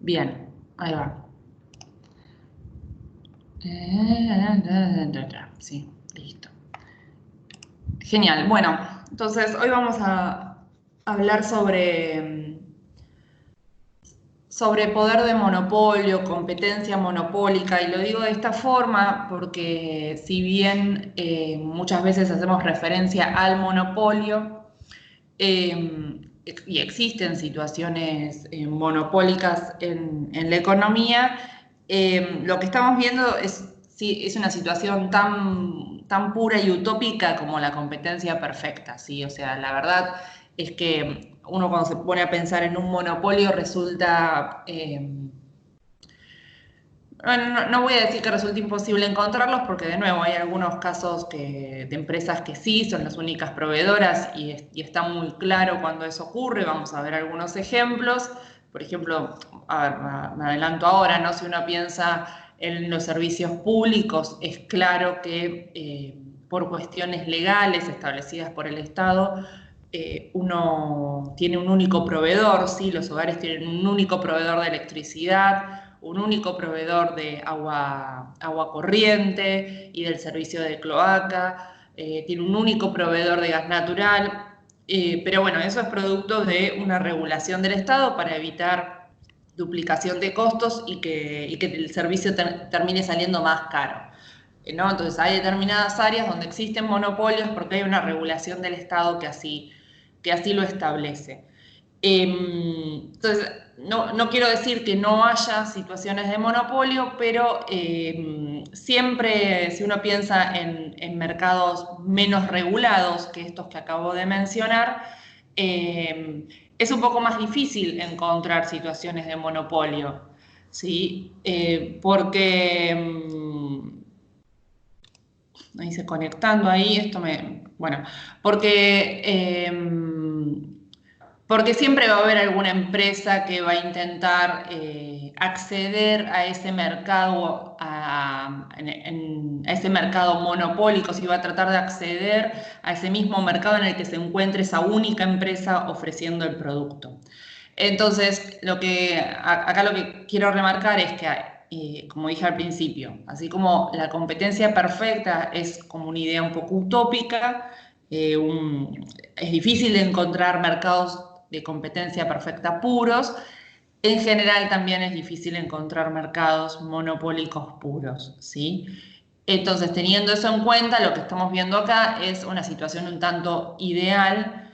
Bien, ahí va. Sí, listo. Genial. Bueno, entonces hoy vamos a hablar sobre poder de monopolio, competencia monopólica, y lo digo de esta forma porque si bien muchas veces hacemos referencia al monopolio, y existen situaciones monopólicas en la economía, lo que estamos viendo es, sí, es una situación tan pura y utópica como la competencia perfecta, ¿sí? O sea, la verdad es que uno cuando se pone a pensar en un monopolio resulta... bueno, no voy a decir que resulte imposible encontrarlos porque de nuevo hay algunos casos de empresas que sí son las únicas proveedoras y está muy claro cuando eso ocurre. Vamos a ver algunos ejemplos. Por ejemplo, a ver, me adelanto ahora, ¿no? Si uno piensa en los servicios públicos, es claro que por cuestiones legales establecidas por el Estado, uno tiene un único proveedor, ¿sí? Los hogares tienen un único proveedor de electricidad, un único proveedor de agua corriente y del servicio de cloaca, tiene un único proveedor de gas natural, pero bueno, eso es producto de una regulación del Estado para evitar duplicación de costos y que el servicio termine saliendo más caro. ¿No? Entonces hay determinadas áreas donde existen monopolios porque hay una regulación del Estado que así lo establece. Entonces, no quiero decir que no haya situaciones de monopolio, pero siempre, si uno piensa en mercados menos regulados que estos que acabo de mencionar, es un poco más difícil encontrar situaciones de monopolio, ¿sí? Porque me dice conectando ahí, bueno, porque, porque siempre va a haber alguna empresa que va a intentar acceder a ese mercado, a ese mercado monopólico, si va a tratar de acceder a ese mismo mercado en el que se encuentre esa única empresa ofreciendo el producto. Entonces, acá lo que quiero remarcar es que, como dije al principio, así como la competencia perfecta es como una idea un poco utópica, es difícil de encontrar mercados de competencia perfecta puros, en general también es difícil encontrar mercados monopólicos puros, ¿sí? Entonces, teniendo eso en cuenta, lo que estamos viendo acá es una situación un tanto ideal,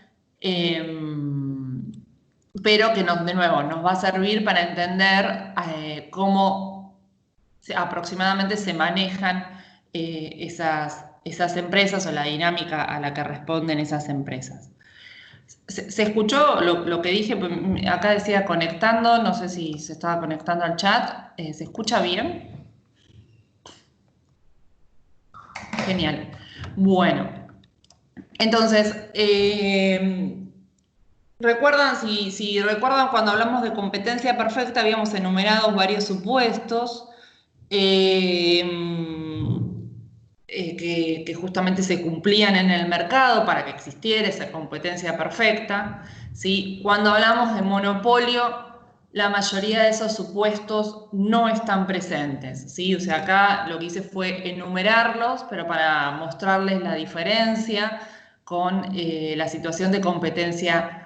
pero que de nuevo nos va a servir para entender cómo aproximadamente se manejan esas empresas o la dinámica a la que responden esas empresas. ¿Se escuchó lo que dije? Acá decía conectando, no sé si se estaba conectando al chat. ¿Se escucha bien? Genial. Bueno, entonces, ¿recuerdan, si recuerdan cuando hablamos de competencia perfecta, habíamos enumerado varios supuestos eh, que justamente se cumplían en el mercado para que existiera esa competencia perfecta, ¿sí? Cuando hablamos de monopolio, la mayoría de esos supuestos no están presentes, ¿sí? O sea, acá lo que hice fue enumerarlos, pero para mostrarles la diferencia con la situación de competencia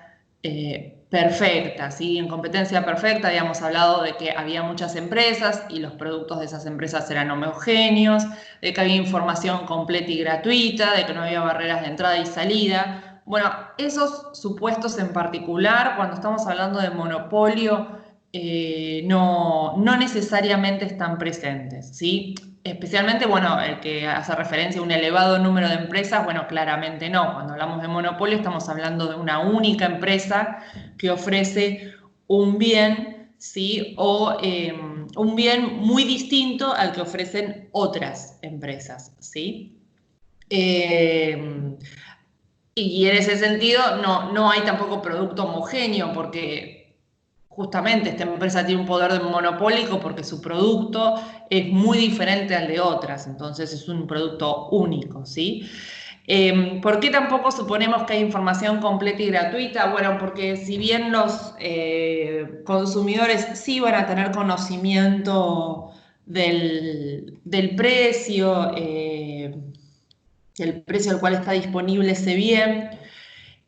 perfecta, ¿sí? En competencia perfecta habíamos hablado de que había muchas empresas y los productos de esas empresas eran homogéneos, de que había información completa y gratuita, de que no había barreras de entrada y salida. Bueno, esos supuestos en particular, cuando estamos hablando de monopolio, no necesariamente están presentes, ¿sí? Especialmente, bueno, el que hace referencia a un elevado número de empresas, bueno, claramente no. Cuando hablamos de monopolio estamos hablando de una única empresa que ofrece un bien, ¿sí? O un bien muy distinto al que ofrecen otras empresas, ¿sí? Y en ese sentido no hay tampoco producto homogéneo porque justamente esta empresa tiene un poder de monopólico porque su producto es muy diferente al de otras, entonces es un producto único, ¿sí? ¿Por qué tampoco suponemos que hay información completa y gratuita? Bueno, porque si bien los consumidores sí van a tener conocimiento del precio, el precio al cual está disponible ese bien,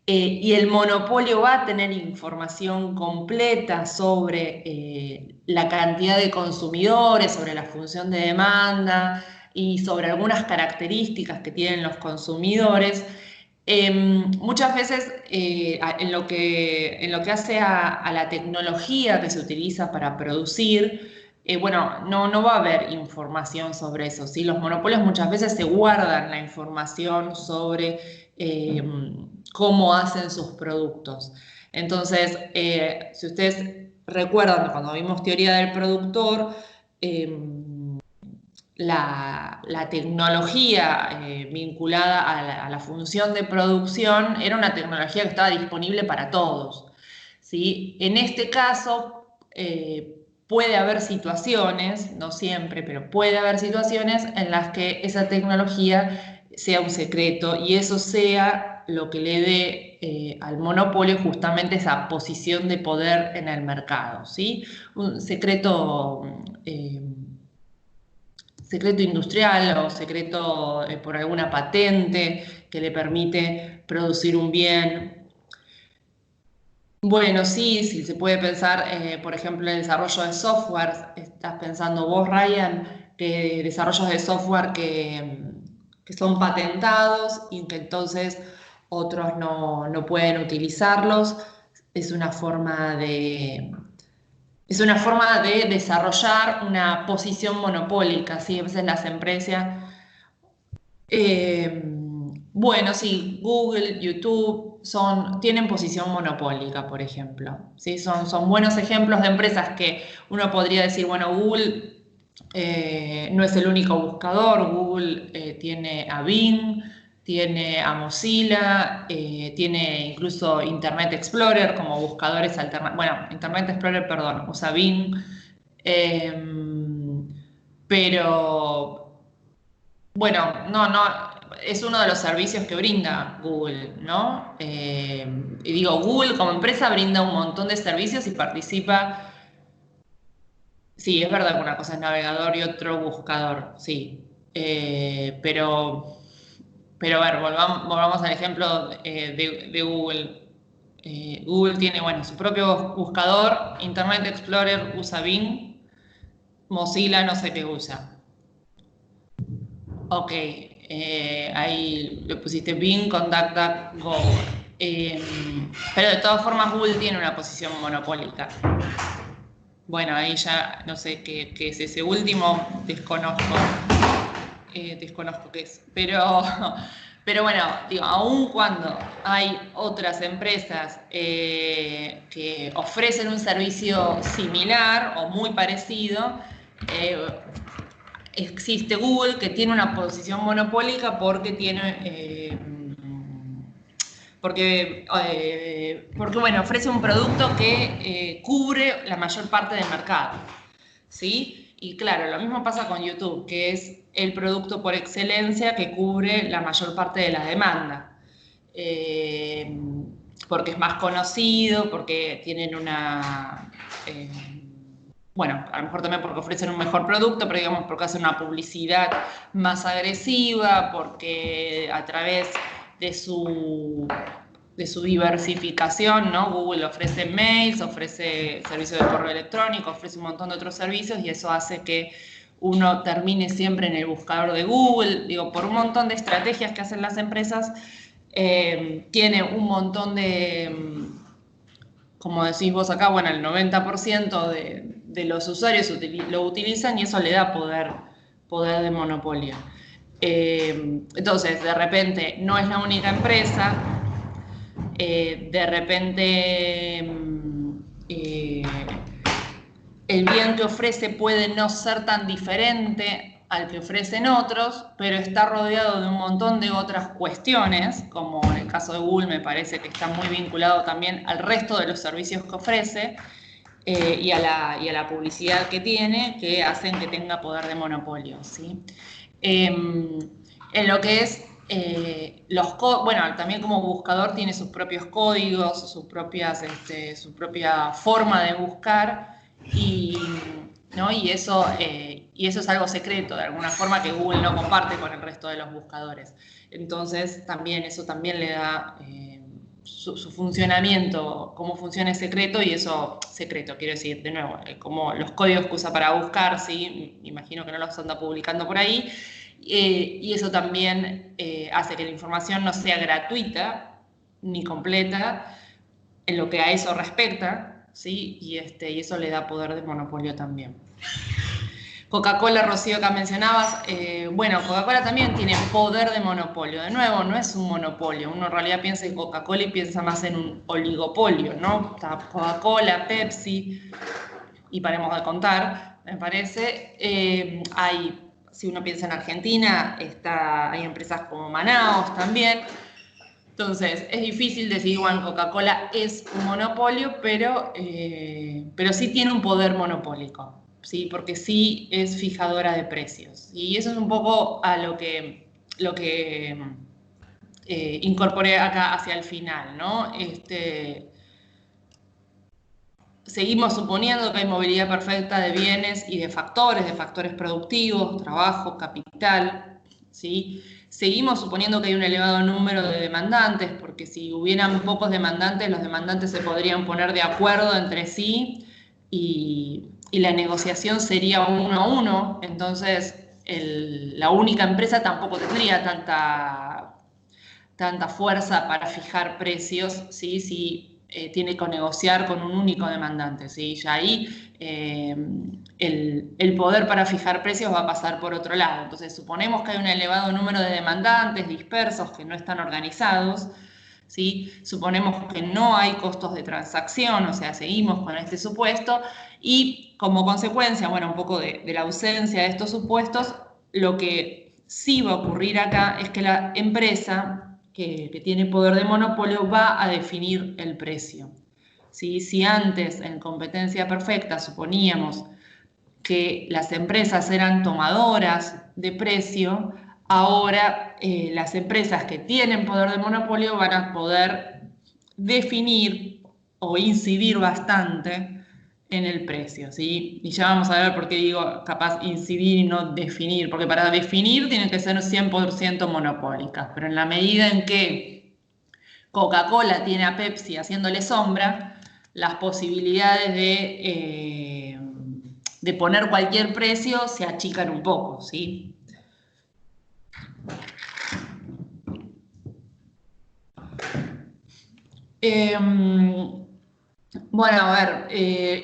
y el monopolio va a tener información completa sobre la cantidad de consumidores, sobre la función de demanda y sobre algunas características que tienen los consumidores. Muchas veces en lo que hace a la tecnología que se utiliza para producir, bueno, no va a haber información sobre eso, ¿sí? Los monopolios muchas veces se guardan la información sobre cómo hacen sus productos. Entonces, si ustedes recuerdan cuando vimos teoría del productor, la tecnología vinculada a la función de producción era una tecnología que estaba disponible para todos, ¿sí? En este caso, puede haber situaciones, no siempre, pero puede haber situaciones en las que esa tecnología sea un secreto y eso sea lo que le dé al monopolio justamente esa posición de poder en el mercado, ¿sí? Un secreto secreto industrial o secreto por alguna patente que le permite producir un bien. Bueno, sí, sí, se puede pensar, por ejemplo, en el desarrollo de software. Estás pensando vos, Ryan, que desarrollos de software que son patentados y que entonces otros no pueden utilizarlos. Es una forma es una forma de desarrollar una posición monopólica, ¿sí? A veces las empresas bueno, sí, Google, YouTube tienen posición monopólica, por ejemplo. ¿Sí? Son buenos ejemplos de empresas que uno podría decir, bueno, Google no es el único buscador, Google tiene a Bing, tiene a Mozilla, tiene incluso Internet Explorer como buscadores alternativos. Bueno, Internet Explorer, perdón, usa Bing. Pero bueno, no, es uno de los servicios que brinda Google, ¿no? Y digo, Google como empresa brinda un montón de servicios y participa. Sí, es verdad que una cosa es navegador y otro buscador, sí. Pero a ver, volvamos al ejemplo de Google. Google tiene, bueno, su propio buscador, Internet Explorer usa Bing, Mozilla no sé qué usa. Ok, ahí le pusiste Bing con DuckDuckGo. Eh, pero de todas formas Google tiene una posición monopólica. Bueno, ahí ya no sé qué es ese último, desconozco qué es. Pero bueno, digo, aun cuando hay otras empresas que ofrecen un servicio similar o muy parecido, eh, existe Google que tiene una posición monopólica porque bueno, ofrece un producto que cubre la mayor parte del mercado, ¿sí? Y claro, lo mismo pasa con YouTube, que es el producto por excelencia que cubre la mayor parte de la demanda. Eh, Porque es más conocido, porque tienen bueno, a lo mejor también porque ofrecen un mejor producto, pero digamos porque hacen una publicidad más agresiva, porque a través de su diversificación, ¿no? Google ofrece mails, ofrece servicios de correo electrónico, ofrece un montón de otros servicios y eso hace que uno termine siempre en el buscador de Google. Digo, por un montón de estrategias que hacen las empresas, tiene un montón de como decís vos acá, bueno, el 90% de los usuarios lo utilizan y eso le da poder de monopolio. Entonces, de repente, no es la única empresa, de repente el bien que ofrece puede no ser tan diferente al que ofrecen otros, pero está rodeado de un montón de otras cuestiones, como en el caso de Google me parece que está muy vinculado también al resto de los servicios que ofrece y a la publicidad que tiene, que hacen que tenga poder de monopolio, ¿sí? En lo que es bueno, también como buscador tiene sus propios códigos, su propia forma de buscar ¿no? y eso es algo secreto, de alguna forma, que Google no comparte con el resto de los buscadores. Entonces, eso también le da su funcionamiento, cómo funciona es secreto, y eso, secreto, quiero decir, de nuevo, como los códigos que usa para buscar, ¿sí? Imagino que no los anda publicando por ahí. Y eso también hace que la información no sea gratuita ni completa en lo que a eso respecta, ¿sí? Y eso le da poder de monopolio también. Coca-Cola, Rocío, que mencionabas, bueno, Coca-Cola también tiene poder de monopolio. De nuevo, no es un monopolio. Uno en realidad piensa en Coca-Cola y piensa más en un oligopolio, ¿no? Está Coca-Cola, Pepsi, y paremos de contar, me parece. Si uno piensa en Argentina, hay empresas como Manaos también. Entonces, es difícil decir, bueno, Coca-Cola es un monopolio, pero sí tiene un poder monopólico, ¿sí? Porque sí es fijadora de precios. Y eso es un poco a lo que incorporé acá hacia el final, ¿no? Seguimos suponiendo que hay movilidad perfecta de bienes y de factores productivos, trabajo, capital, ¿sí? Seguimos suponiendo que hay un elevado número de demandantes, porque si hubieran pocos demandantes, los demandantes se podrían poner de acuerdo entre sí y la negociación sería 1 a 1. Entonces, la única empresa tampoco tendría tanta fuerza para fijar precios, ¿sí? Si tiene que negociar con un único demandante, ¿sí? Ya ahí el poder para fijar precios va a pasar por otro lado. Entonces, suponemos que hay un elevado número de demandantes dispersos que no están organizados, ¿sí? Suponemos que no hay costos de transacción, o sea, seguimos con este supuesto, y como consecuencia, bueno, un poco de la ausencia de estos supuestos, lo que sí va a ocurrir acá es que la empresa que tiene poder de monopolio va a definir el precio, ¿sí? Si antes, en competencia perfecta, suponíamos que las empresas eran tomadoras de precio, ahora las empresas que tienen poder de monopolio van a poder definir o incidir bastante en el precio, ¿sí? Y ya vamos a ver por qué digo capaz incidir y no definir, porque para definir tienen que ser 100% monopólicas, pero en la medida en que Coca-Cola tiene a Pepsi haciéndole sombra, las posibilidades de poner cualquier precio se achican un poco, ¿sí? Bueno, a ver,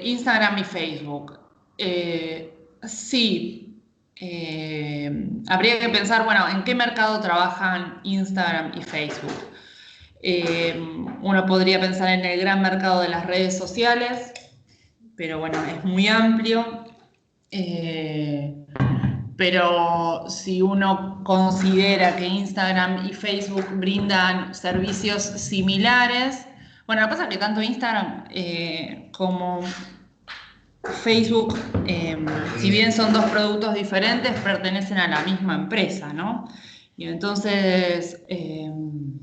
Instagram y Facebook. Sí, habría que pensar, bueno, ¿en qué mercado trabajan Instagram y Facebook? Uno podría pensar en el gran mercado de las redes sociales, pero bueno, es muy amplio. Pero si uno considera que Instagram y Facebook brindan servicios similares, bueno, lo que pasa es que tanto Instagram como Facebook, si bien son dos productos diferentes, pertenecen a la misma empresa, ¿no? Y entonces, en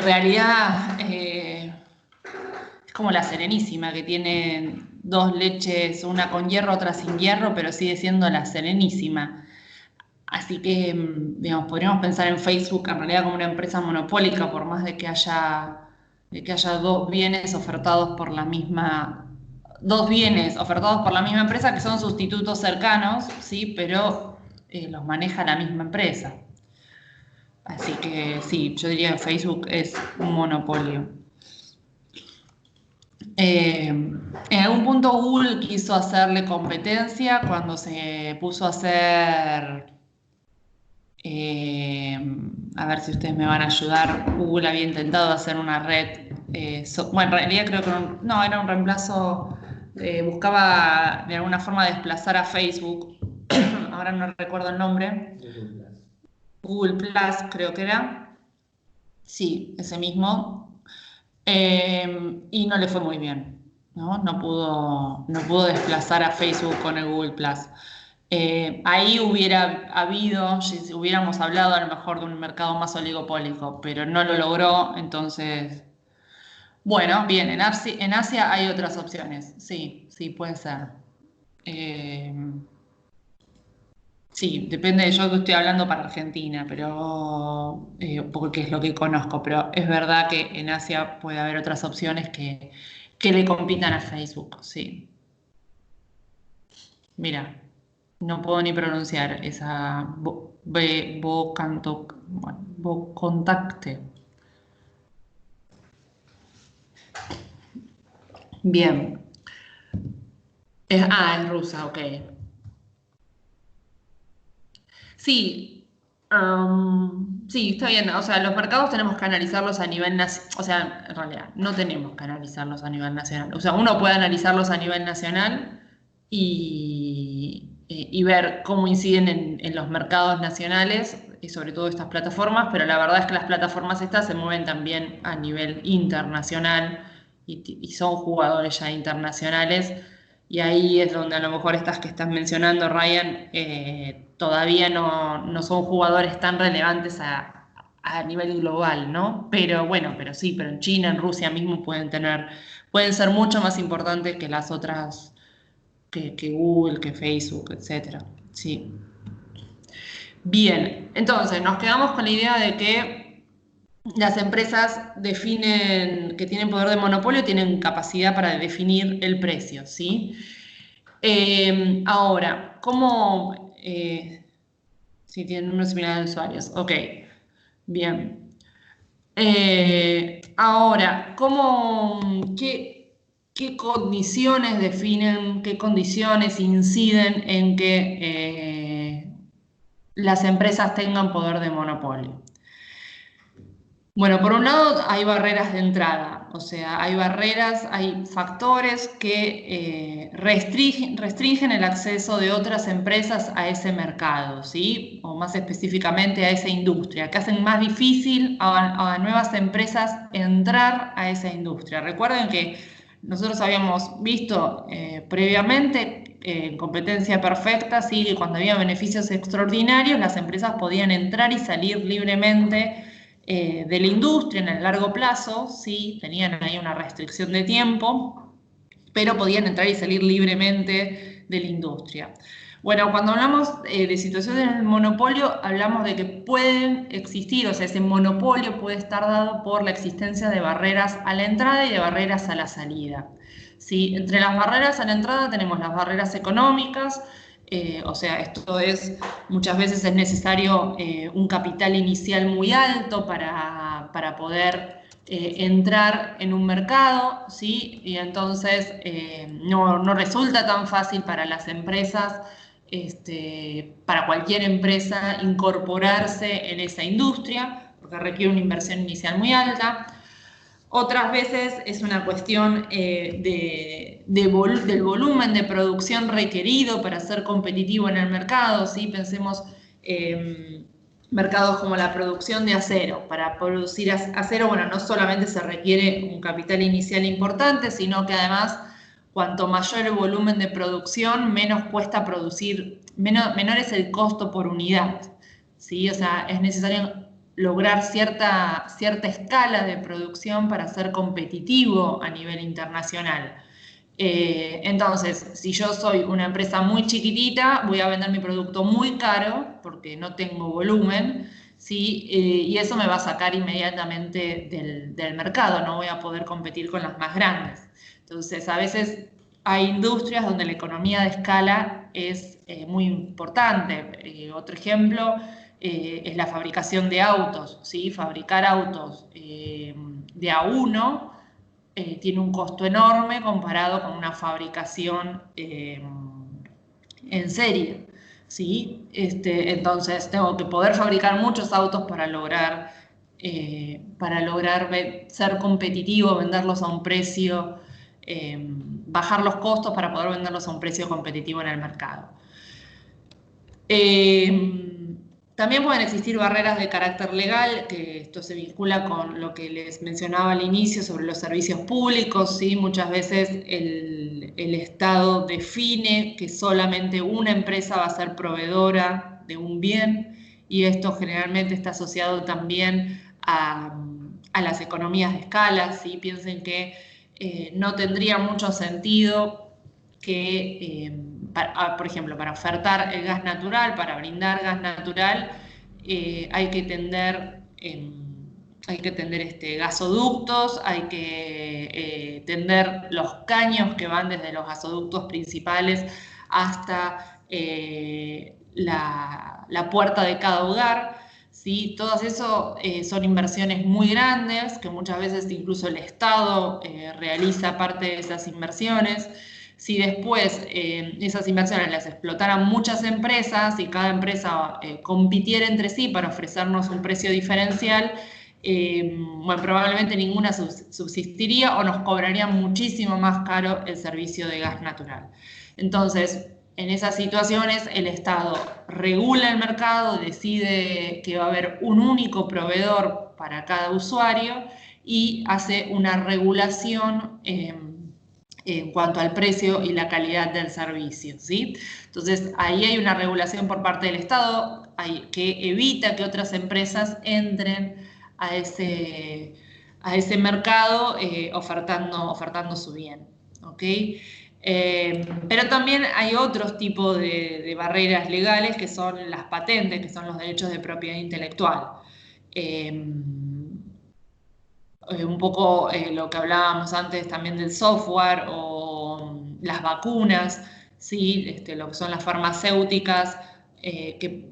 realidad, es como la Serenísima, que tiene dos leches, una con hierro, otra sin hierro, pero sigue siendo la Serenísima. Así que, digamos, podríamos pensar en Facebook en realidad como una empresa monopólica, por más de que haya dos bienes ofertados por la misma empresa, que son sustitutos cercanos, ¿sí? Pero los maneja la misma empresa. Así que sí, yo diría que Facebook es un monopolio. En algún punto Google quiso hacerle competencia cuando se puso a hacer, a ver si ustedes me van a ayudar, Google había intentado hacer una red, bueno, en realidad creo que no, era un reemplazo, buscaba de alguna forma desplazar a Facebook, ahora no recuerdo el nombre, Google Plus creo que era, sí, ese mismo. Y no le fue muy bien, ¿no? No pudo desplazar a Facebook con el Google Plus. Ahí hubiera habido, si hubiéramos hablado a lo mejor de un mercado más oligopólico, pero no lo logró, entonces, bueno, bien, en Asia hay otras opciones, sí, sí, puede ser. Eh, sí, depende, yo estoy hablando para Argentina, pero porque es lo que conozco, pero es verdad que en Asia puede haber otras opciones que le compitan a Facebook, sí. Mira, no puedo ni pronunciar esa bueno, contacte. Bien. Es rusa, ok. Sí, sí, está bien. O sea, los mercados tenemos que analizarlos a nivel nacional. O sea, en realidad, no tenemos que analizarlos a nivel nacional. O sea, uno puede analizarlos a nivel nacional y ver cómo inciden en los mercados nacionales y sobre todo estas plataformas, pero la verdad es que las plataformas estas se mueven también a nivel internacional y son jugadores ya internacionales. Y ahí es donde a lo mejor estas que estás mencionando, Ryan, todavía no son jugadores tan relevantes a nivel global, ¿no? Pero bueno, pero sí, pero en China, en Rusia mismo pueden ser mucho más importantes que las otras, que Google, que Facebook, etcétera. Sí. Bien, entonces nos quedamos con la idea de que las empresas definen, que tienen poder de monopolio, tienen capacidad para definir el precio, ¿sí? Ahora, ¿cómo? Si tienen número similar de usuarios. Ok, bien. Ahora, qué condiciones definen, qué condiciones inciden en que las empresas tengan poder de monopolio? Bueno, por un lado hay barreras de entrada, o sea, hay barreras, hay factores que restringen el acceso de otras empresas a ese mercado, ¿sí? O más específicamente a esa industria, que hacen más difícil a nuevas empresas entrar a esa industria. Recuerden que nosotros habíamos visto previamente en competencia perfecta, ¿sí? Que cuando había beneficios extraordinarios, las empresas podían entrar y salir libremente de la industria en el largo plazo, sí, tenían ahí una restricción de tiempo, pero podían entrar y salir libremente de la industria. Bueno, cuando hablamos de situaciones de monopolio, hablamos de que pueden existir, o sea, ese monopolio puede estar dado por la existencia de barreras a la entrada y de barreras a la salida. ¿Sí? Entre las barreras a la entrada tenemos las barreras económicas, o sea, esto es, muchas veces es necesario un capital inicial muy alto para poder entrar en un mercado, ¿sí? Y entonces no resulta tan fácil para las empresas, para cualquier empresa incorporarse en esa industria, porque requiere una inversión inicial muy alta. Otras veces es una cuestión del volumen de producción requerido para ser competitivo en el mercado, ¿sí? Pensemos mercados como la producción de acero. Para producir acero, bueno, no solamente se requiere un capital inicial importante, sino que además, cuanto mayor el volumen de producción, menos cuesta producir, menor es el costo por unidad, ¿sí? O sea, es necesario lograr cierta escala de producción para ser competitivo a nivel internacional. Entonces, si yo soy una empresa muy chiquitita, voy a vender mi producto muy caro porque no tengo volumen, ¿sí? Y eso me va a sacar inmediatamente del mercado, no voy a poder competir con las más grandes. Entonces, a veces hay industrias donde la economía de escala es muy importante. Otro ejemplo es la fabricación de autos, ¿sí? Fabricar autos de a uno tiene un costo enorme comparado con una fabricación en serie, ¿sí? Entonces tengo que poder fabricar muchos autos para lograr ser competitivo, venderlos a un precio, bajar los costos para poder venderlos a un precio competitivo en el mercado. También pueden existir barreras de carácter legal, que esto se vincula con lo que les mencionaba al inicio sobre los servicios públicos, ¿sí? Muchas veces el Estado define que solamente una empresa va a ser proveedora de un bien, y esto generalmente está asociado también a las economías de escala, ¿sí? Piensen que no tendría mucho sentido que, por ejemplo, para ofertar el gas natural, para brindar gas natural, hay que tender gasoductos, hay que tender los caños que van desde los gasoductos principales hasta la puerta de cada hogar. ¿Sí? Todo eso son inversiones muy grandes, que muchas veces incluso el Estado realiza parte de esas inversiones. Si después esas inversiones las explotaran muchas empresas y cada empresa compitiera entre sí para ofrecernos un precio diferencial, bueno, probablemente ninguna subsistiría o nos cobrarían muchísimo más caro el servicio de gas natural. Entonces, en esas situaciones, el Estado regula el mercado, decide que va a haber un único proveedor para cada usuario y hace una regulación en cuanto al precio y la calidad del servicio, ¿sí? Entonces, ahí hay una regulación por parte del Estado que evita que otras empresas entren a ese mercado ofertando su bien, ¿ok? Pero también hay otros tipos de barreras legales que son las patentes, que son los derechos de propiedad intelectual. Un poco lo que hablábamos antes también del software o las vacunas, ¿sí? Lo que son las farmacéuticas que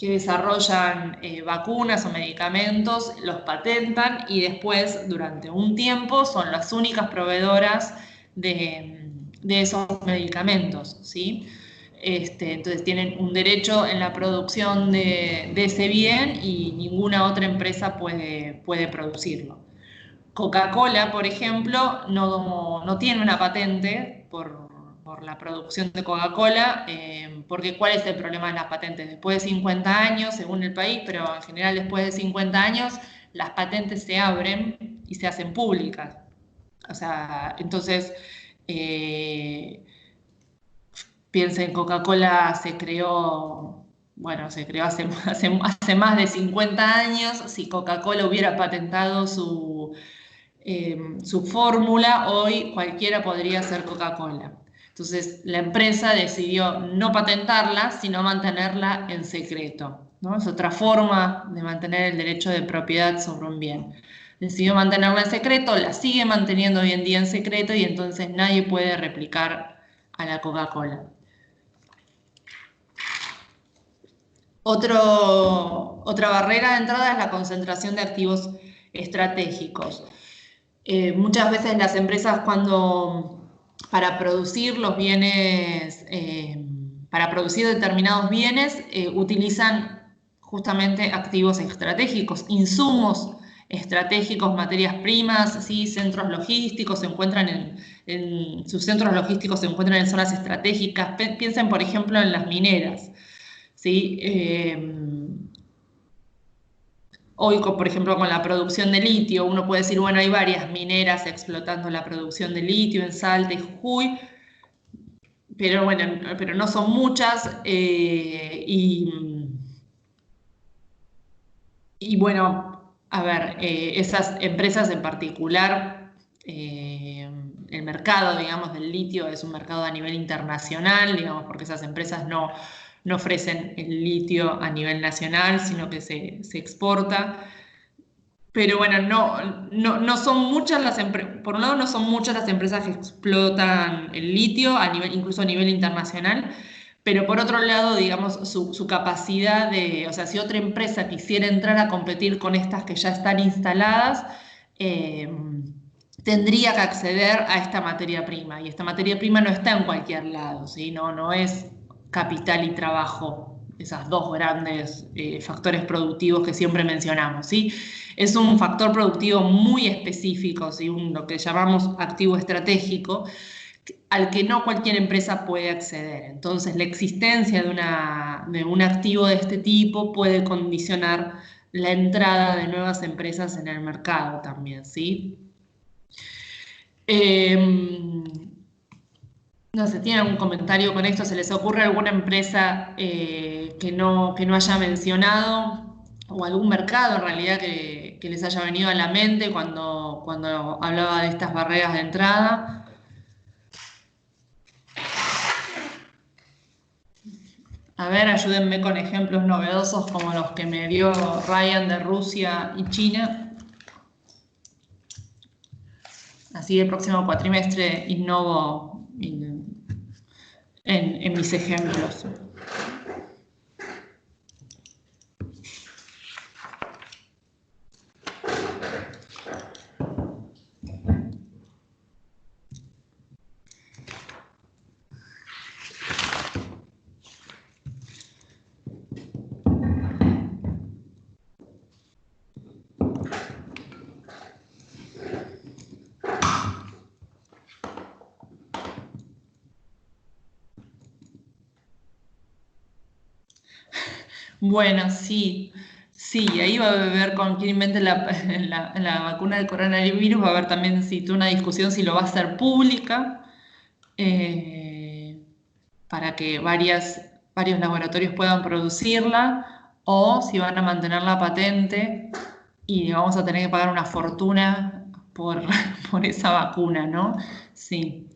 desarrollan vacunas o medicamentos, los patentan y después durante un tiempo son las únicas proveedoras de esos medicamentos, ¿sí? Entonces tienen un derecho en la producción de ese bien y ninguna otra empresa puede producirlo. Coca-Cola, por ejemplo, no tiene una patente por la producción de Coca-Cola, porque ¿cuál es el problema de las patentes? Después de 50 años, según el país, pero en general después de 50 años, las patentes se abren y se hacen públicas. O sea, entonces, piensen, Coca-Cola se creó, bueno, se creó hace más de 50 años. Si Coca-Cola hubiera patentado su fórmula, hoy cualquiera podría hacer Coca-Cola. Entonces, la empresa decidió no patentarla, sino mantenerla en secreto, ¿no? Es otra forma de mantener el derecho de propiedad sobre un bien. Decidió mantenerla en secreto, la sigue manteniendo hoy en día en secreto y entonces nadie puede replicar a la Coca-Cola. Otra barrera de entrada es la concentración de activos estratégicos. Muchas veces las empresas para producir los bienes, para producir determinados bienes, utilizan justamente activos estratégicos, insumos estratégicos, materias primas, ¿sí? Centros logísticos sus centros logísticos se encuentran en zonas estratégicas. Piensen, por ejemplo, en las mineras, ¿sí? Hoy, por ejemplo, con la producción de litio, uno puede decir, bueno, hay varias mineras explotando la producción de litio en Salta y Jujuy, pero bueno, pero no son muchas, y bueno, a ver, esas empresas en particular, el mercado, digamos, del litio es un mercado a nivel internacional, digamos, porque esas empresas no ofrecen el litio a nivel nacional, sino que se exporta. Pero bueno, no son muchas las empresas, por un lado no son muchas las empresas que explotan el litio, incluso a nivel internacional, pero por otro lado, digamos, su capacidad o sea, si otra empresa quisiera entrar a competir con estas que ya están instaladas, eh, tendría que acceder a esta materia prima, y esta materia prima no está en cualquier lado, ¿sí? No es capital y trabajo, esas dos grandes factores productivos que siempre mencionamos, ¿sí? Es un factor productivo muy específico, ¿sí? Lo que llamamos activo estratégico, al que no cualquier empresa puede acceder. Entonces, la existencia de un activo de este tipo puede condicionar la entrada de nuevas empresas en el mercado también, ¿sí? No sé, ¿tienen algún comentario con esto? ¿Se les ocurre alguna empresa que no haya mencionado? ¿O algún mercado en realidad que les haya venido a la mente cuando hablaba de estas barreras de entrada? A ver, ayúdenme con ejemplos novedosos como los que me dio Ryan de Rusia y China. Así el próximo cuatrimestre innovo en mis ejemplos. Bueno, sí, sí, ahí va a haber con quién invente la vacuna del coronavirus, va a haber también toda una discusión si lo va a hacer pública, eh, para que varios laboratorios puedan producirla, o si van a mantener la patente y vamos a tener que pagar una fortuna por, por esa vacuna, ¿no? Sí.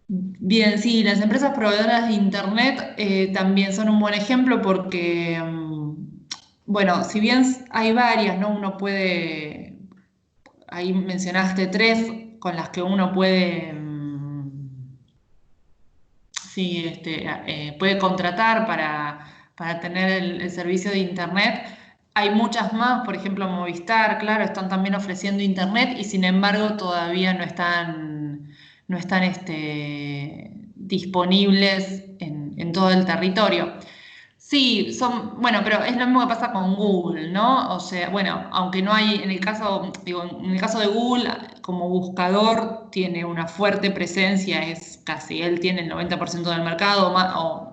Bien, sí, las empresas proveedoras de Internet también son un buen ejemplo porque, bueno, si bien hay varias, ¿no? Uno puede, ahí mencionaste tres con las que uno puede, sí, puede contratar para tener el servicio de Internet. Hay muchas más, por ejemplo, Movistar, claro, están también ofreciendo Internet y sin embargo todavía no están disponibles en todo el territorio. Sí, bueno, pero es lo mismo que pasa con Google, ¿no? O sea, bueno, aunque no hay, en el caso, digo, en el caso de Google, como buscador, tiene una fuerte presencia, es casi, él tiene el 90% del mercado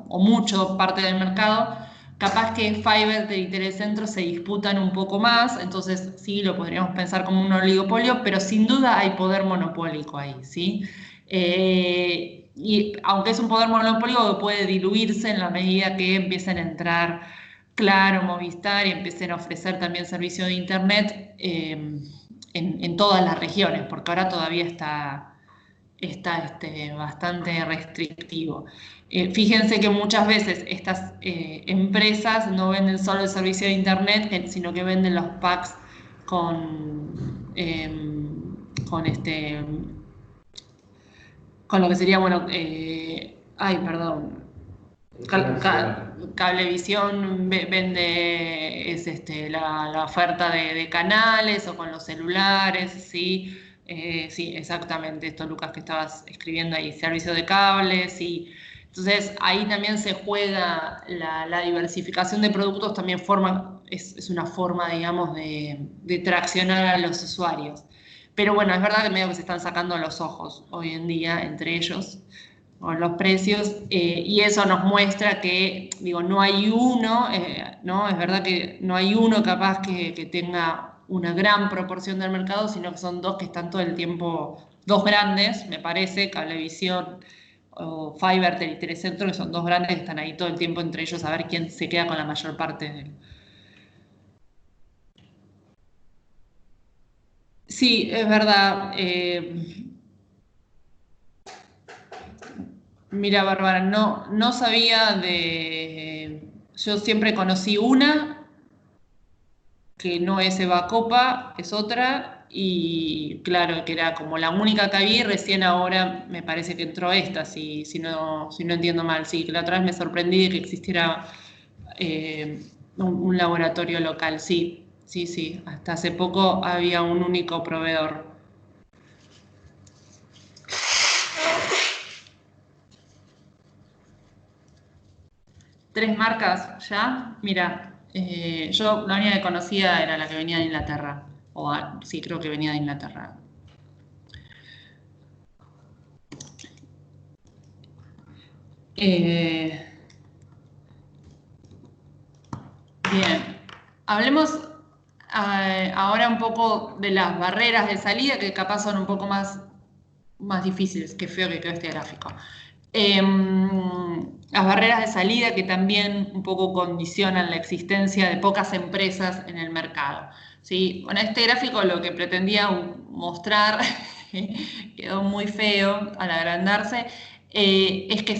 o mucho parte del mercado. Capaz que Fiverr y Telecentro se disputan un poco más, entonces sí, lo podríamos pensar como un oligopolio, pero sin duda hay poder monopólico ahí, ¿sí? Y aunque es un poder monopólico que puede diluirse en la medida que empiecen a entrar Claro, Movistar y empiecen a ofrecer también servicio de Internet en todas las regiones, porque ahora todavía está bastante restrictivo. Fíjense que muchas veces estas empresas no venden solo el servicio de Internet, sino que venden los packs con con lo que sería, bueno, ay, perdón, Cablevisión vende la oferta de canales o con los celulares, ¿sí? Sí, exactamente, esto Lucas que estabas escribiendo ahí, servicio de cables, sí. Entonces ahí también se juega la diversificación de productos, también es una forma, digamos, de traccionar a los usuarios. Pero bueno, es verdad que medio que se están sacando los ojos hoy en día entre ellos con los precios, y eso nos muestra que, digo, no hay uno, ¿no? Es verdad que no hay uno capaz que tenga una gran proporción del mercado, sino que son dos que están todo el tiempo, dos grandes, me parece, Cablevisión o Fiverr y Telecentro, que son dos grandes que están ahí todo el tiempo entre ellos a ver quién se queda con la mayor parte del... Sí, es verdad. Mira, Bárbara, no sabía de... Yo siempre conocí una, que no es Eva Copa, es otra, y claro, que era como la única que había, y recién ahora me parece que entró esta, si no entiendo mal. Sí, que la otra vez me sorprendí de que existiera un laboratorio local, sí, sí, sí. Hasta hace poco había un único proveedor. ¿Tres marcas ya? Mira, yo la única que conocía era la que venía de Inglaterra. Sí, creo que venía de Inglaterra. Eh, Bien, hablemos ahora un poco de las barreras de salida que capaz son un poco más difíciles. Qué feo que quedó este gráfico. Las barreras de salida que también un poco condicionan la existencia de pocas empresas en el mercado. ¿Sí? Bueno, este gráfico lo que pretendía mostrar, quedó muy feo al agrandarse, es que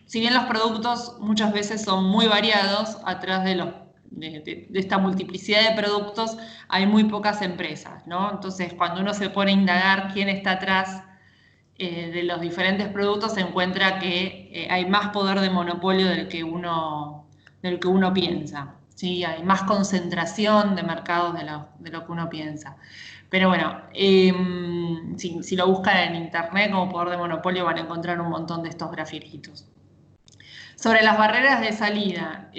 si bien los productos muchas veces son muy variados, atrás de esta multiplicidad de productos hay muy pocas empresas, ¿no? Entonces, cuando uno se pone a indagar quién está atrás de los diferentes productos, se encuentra que hay más poder de monopolio del que uno piensa. ¿Sí? Hay más concentración de mercados de lo que uno piensa. Pero bueno, si lo buscan en internet como poder de monopolio van a encontrar un montón de estos grafiquitos. Sobre las barreras de salida,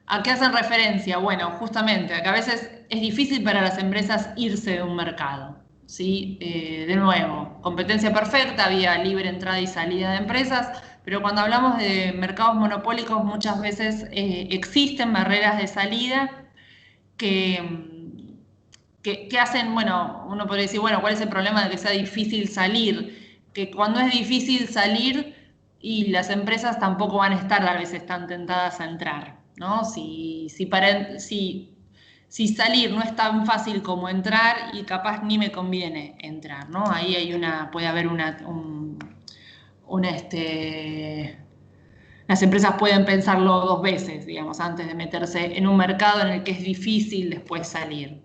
¿a qué hacen referencia? Bueno, justamente, a que a veces es difícil para las empresas irse de un mercado. ¿Sí? De nuevo, competencia perfecta, vía libre entrada y salida de empresas, pero cuando hablamos de mercados monopólicos muchas veces existen barreras de salida que hacen, bueno, uno podría decir, bueno, ¿cuál es el problema de que sea difícil salir? Que cuando es difícil salir y las empresas tampoco van a estar a veces tan tentadas a entrar, ¿no? Si salir no es tan fácil como entrar y capaz ni me conviene entrar, ¿no? Ahí puede haber las empresas pueden pensarlo dos veces, digamos, antes de meterse en un mercado en el que es difícil después salir.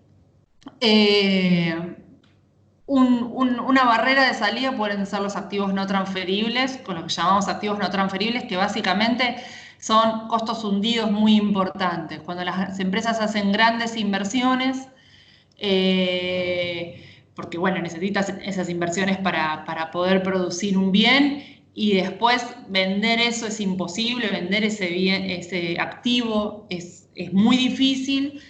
Una barrera de salida pueden ser los activos no transferibles, con lo que llamamos activos no transferibles, que básicamente son costos hundidos muy importantes. Cuando las empresas hacen grandes inversiones, porque bueno, necesitas esas inversiones para poder producir un bien y después vender eso es imposible, vender ese bien, ese activo es muy difícil.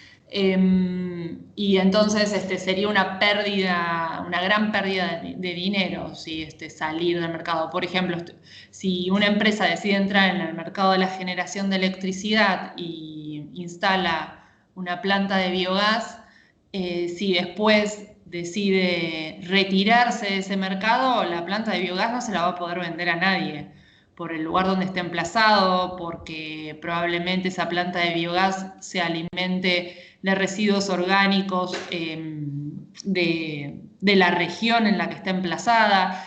Y entonces sería una pérdida, una gran pérdida de dinero si salir del mercado. Por ejemplo, si una empresa decide entrar en el mercado de la generación de electricidad y instala una planta de biogás, si después decide retirarse de ese mercado, la planta de biogás no se la va a poder vender a nadie por el lugar donde está emplazado, porque probablemente esa planta de biogás se alimente de residuos orgánicos de la región en la que está emplazada,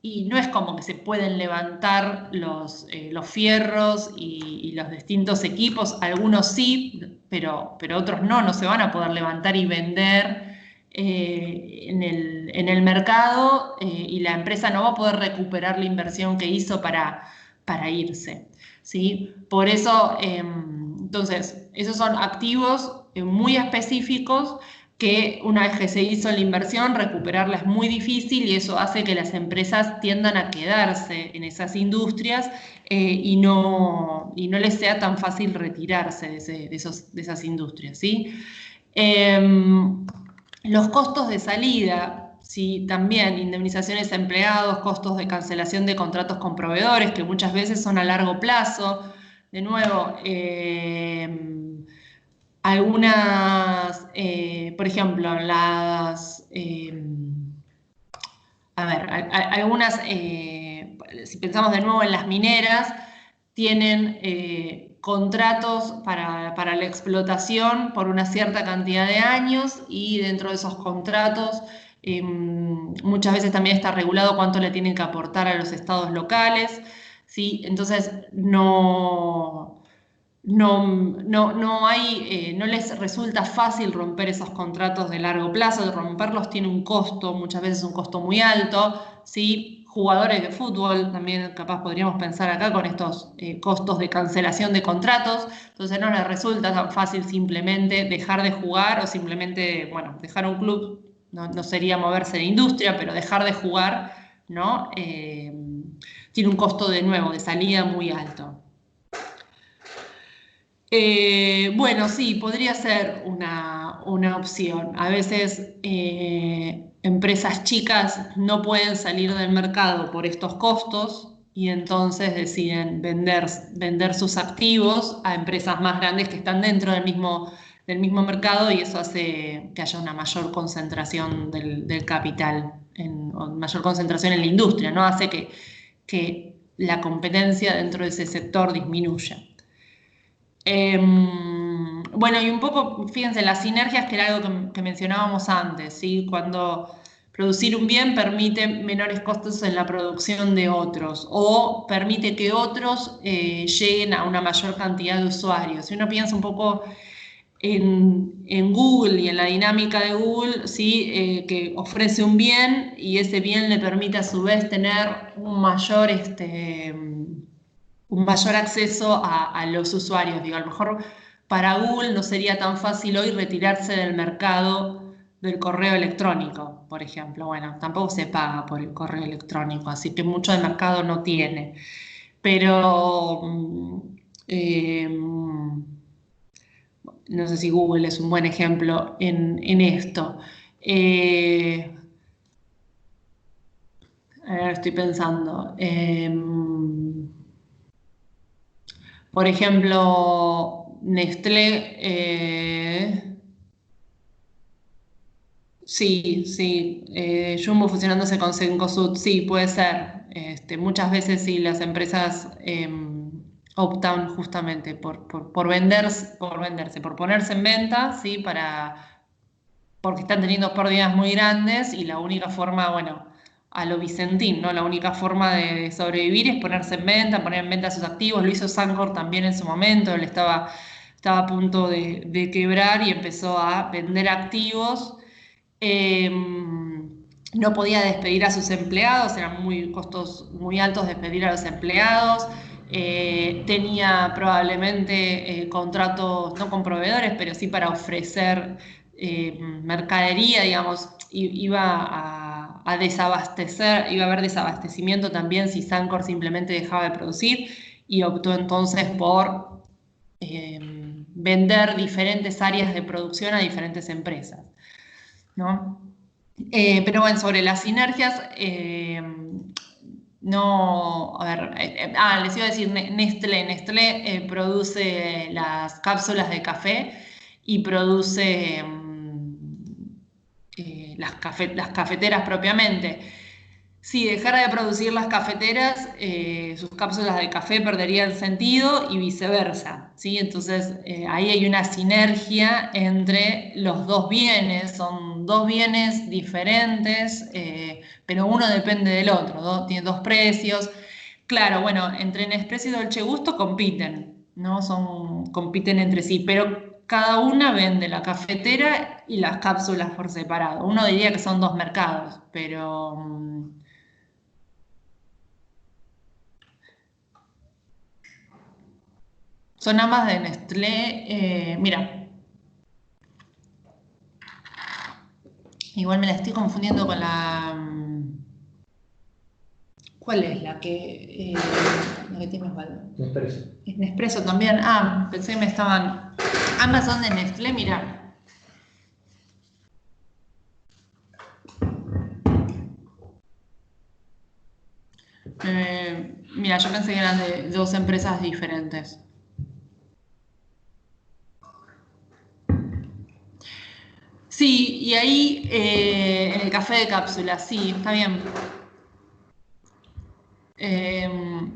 y no es como que se pueden levantar los fierros y los distintos equipos, algunos sí, pero otros no se van a poder levantar y vender en el mercado, y la empresa no va a poder recuperar la inversión que hizo para irse. ¿Sí? Por eso, entonces, esos son activos muy específicos que una vez que se hizo la inversión, recuperarla es muy difícil y eso hace que las empresas tiendan a quedarse en esas industrias y no les sea tan fácil retirarse de esas industrias. ¿Sí? Los costos de salida, sí, también indemnizaciones a empleados, costos de cancelación de contratos con proveedores, que muchas veces son a largo plazo. De nuevo, algunas, por ejemplo, algunas, si pensamos de nuevo en las mineras, tienen contratos para la explotación por una cierta cantidad de años y dentro de esos contratos muchas veces también está regulado cuánto le tienen que aportar a los estados locales, ¿sí? Entonces no les resulta fácil romper esos contratos de largo plazo. Romperlos tiene un costo, muchas veces un costo muy alto, ¿sí? Jugadores de fútbol, también capaz podríamos pensar acá con estos costos de cancelación de contratos, entonces no les resulta tan fácil simplemente dejar de jugar o simplemente, bueno, dejar un club, no sería moverse de industria, pero dejar de jugar, ¿no? Tiene un costo de nuevo, de salida muy alto. Bueno, sí, podría ser una opción. A veces empresas chicas no pueden salir del mercado por estos costos y entonces deciden vender sus activos a empresas más grandes que están dentro del mismo mercado, y eso hace que haya una mayor concentración del capital, o mayor concentración en la industria, ¿no? Hace que la competencia dentro de ese sector disminuya. Bueno, y un poco, fíjense, las sinergias, que era algo que mencionábamos antes, ¿sí? Cuando producir un bien permite menores costos en la producción de otros, o permite que otros lleguen a una mayor cantidad de usuarios. Si uno piensa un poco en Google y en la dinámica de Google, ¿sí? Que ofrece un bien y ese bien le permite a su vez tener un mayor acceso a los usuarios. Digo, a lo mejor para Google no sería tan fácil hoy retirarse del mercado del correo electrónico, por ejemplo. Bueno, tampoco se paga por el correo electrónico, así que mucho de mercado no tiene. Pero no sé si Google es un buen ejemplo en esto. A ver, estoy pensando. Por ejemplo, Nestlé, sí, Jumbo fusionándose con Cencosud, sí, puede ser. Muchas veces sí, las empresas optan justamente por venderse, por ponerse en venta, ¿sí? Porque están teniendo pérdidas muy grandes, y la única forma, bueno, a lo Vicentín, ¿no? La única forma de sobrevivir es ponerse en venta, poner en venta sus activos. Lo hizo Sancor también en su momento. Él estaba a punto de quebrar y empezó a vender activos. No podía despedir a sus empleados, eran costos muy altos despedir a los empleados. Tenía probablemente contratos, no con proveedores, pero sí para ofrecer mercadería, digamos. Iba a desabastecer, iba a haber desabastecimiento también si Sancor simplemente dejaba de producir, y optó entonces por vender diferentes áreas de producción a diferentes empresas, ¿no? Pero bueno, sobre las sinergias, no, a ver, les iba a decir, Nestlé produce las cápsulas de café y produce las cafeteras propiamente. Si dejara de producir las cafeteras, sus cápsulas de café perderían sentido, y viceversa, ¿sí? Entonces, ahí hay una sinergia entre los dos bienes. Son dos bienes diferentes, pero uno depende del otro, tiene dos precios. Claro, bueno, entre Nespresso y Dolce Gusto compiten, ¿no? Compiten entre sí, pero cada una vende la cafetera y las cápsulas por separado. Uno diría que son dos mercados, pero son ambas de Nestlé. Mira, igual me la estoy confundiendo con la... ¿Cuál es la que tiene Osvaldo? Nespresso. Es Nespresso también. Ah, pensé que me estaban... Ambas son de Nestlé, mira. Mira, yo pensé que eran de dos empresas diferentes. Sí, y ahí en el café de cápsula, sí, está bien.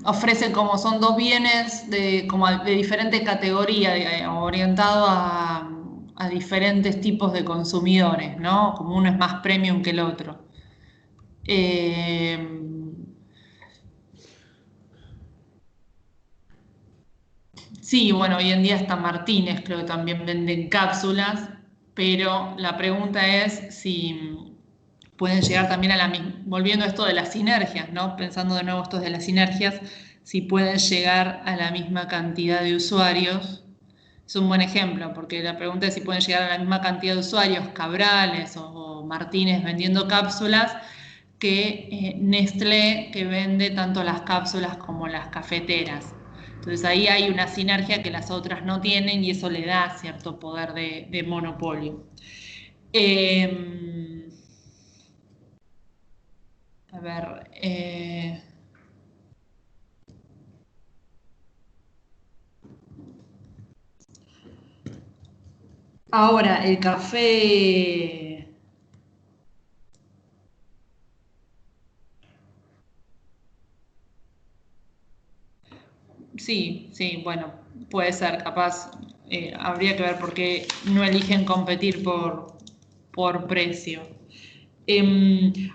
Ofrecen, como son dos bienes como de diferente categoría, orientado a diferentes tipos de consumidores, ¿no? Como uno es más premium que el otro. Sí, bueno, hoy en día está Martínez, creo que también venden cápsulas, pero la pregunta es si pueden llegar también a la misma, volviendo a esto de las sinergias, ¿no? Pensando de nuevo esto de las sinergias, si pueden llegar a la misma cantidad de usuarios. Es un buen ejemplo, porque la pregunta es si pueden llegar a la misma cantidad de usuarios Cabrales o Martínez vendiendo cápsulas, que Nestlé, que vende tanto las cápsulas como las cafeteras. Entonces ahí hay una sinergia que las otras no tienen, y eso le da cierto poder de monopolio. A ver, Ahora, el café... Sí, sí, bueno, puede ser, capaz, habría que ver por qué no eligen competir por precio.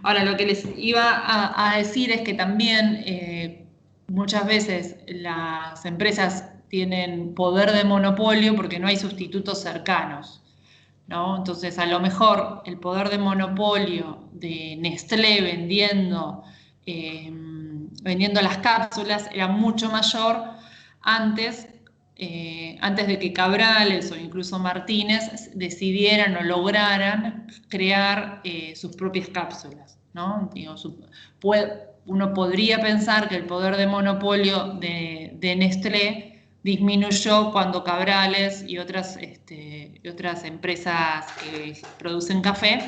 Ahora, lo que les iba a decir es que también muchas veces las empresas tienen poder de monopolio porque no hay sustitutos cercanos, ¿no? Entonces, a lo mejor el poder de monopolio de Nestlé vendiendo las cápsulas era mucho mayor antes, antes de que Cabrales o incluso Martínez decidieran o lograran crear sus propias cápsulas, ¿no? Digo, uno podría pensar que el poder de monopolio de Nestlé disminuyó cuando Cabrales y otras empresas que producen café